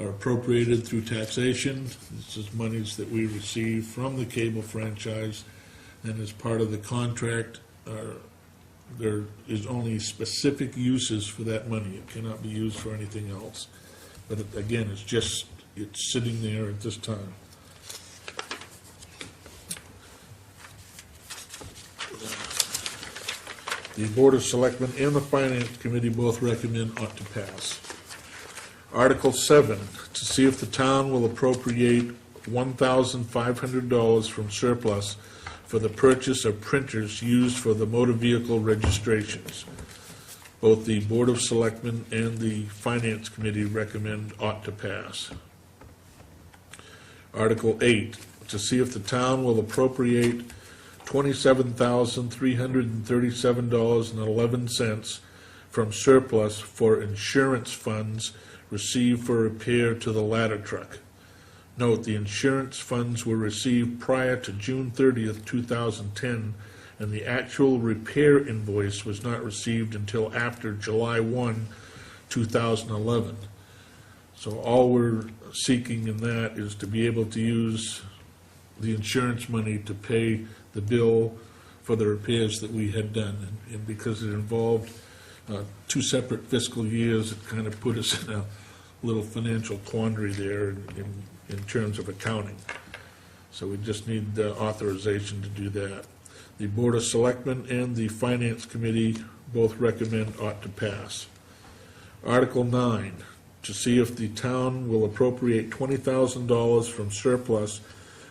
are appropriated through taxation. This is monies that we receive from the cable franchise, and as part of the contract, there is only specific uses for that money. It cannot be used for anything else. But again, it's sitting there at this time. The Board of Selectmen and the Finance Committee both recommend ought to pass. Article 7, to see if the town will appropriate $1,500 from surplus for the purchase of printers used for the motor vehicle registrations. Both the Board of Selectmen and the Finance Committee recommend ought to pass. Article 8, to see if the town will appropriate $27,337.11 from surplus for insurance funds received for repair to the ladder truck. Note, the insurance funds were received prior to June 30th, 2010, and the actual repair invoice was not received until after July 1, 2011. So all we're seeking in that is to be able to use the insurance money to pay the bill for the repairs that we had done. And because it involved two separate fiscal years, it kind of put us in a little financial quandary there in terms of accounting. So we just need authorization to do that. The Board of Selectmen and the Finance Committee both recommend ought to pass. Article 9, to see if the town will appropriate $20,000 from surplus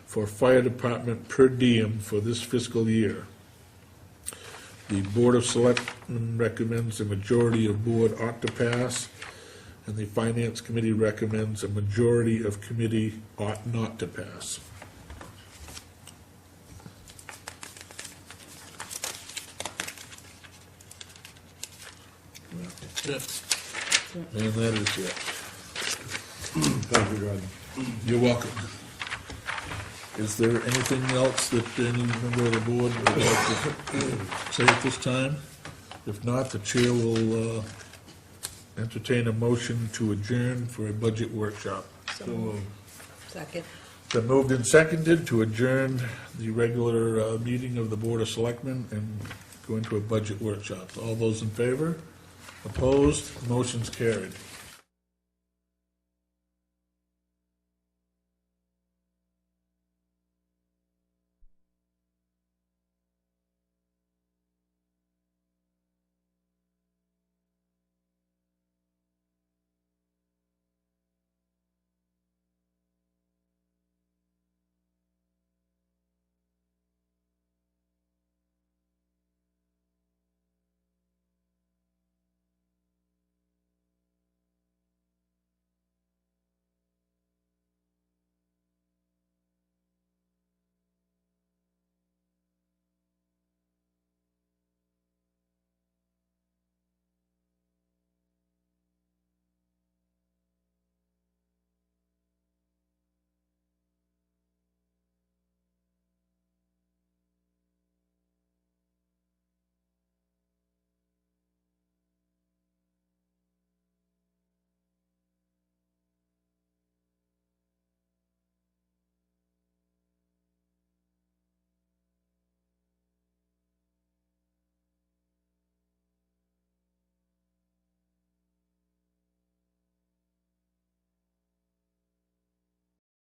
for fire department per diem for this fiscal year. The Board of Selectmen recommends a majority of board ought to pass, and the Finance Committee recommends a majority of committee ought not to pass. That's it. And that is it. Thank you, Gordon. You're welcome. Is there anything else that any member of the board would like to say at this time? If not, the chair will entertain a motion to adjourn for a budget workshop. Second. Been moved and seconded to adjourn the regular meeting of the Board of Selectmen and go into a budget workshop. All those in favor? Opposed? Motion's carried.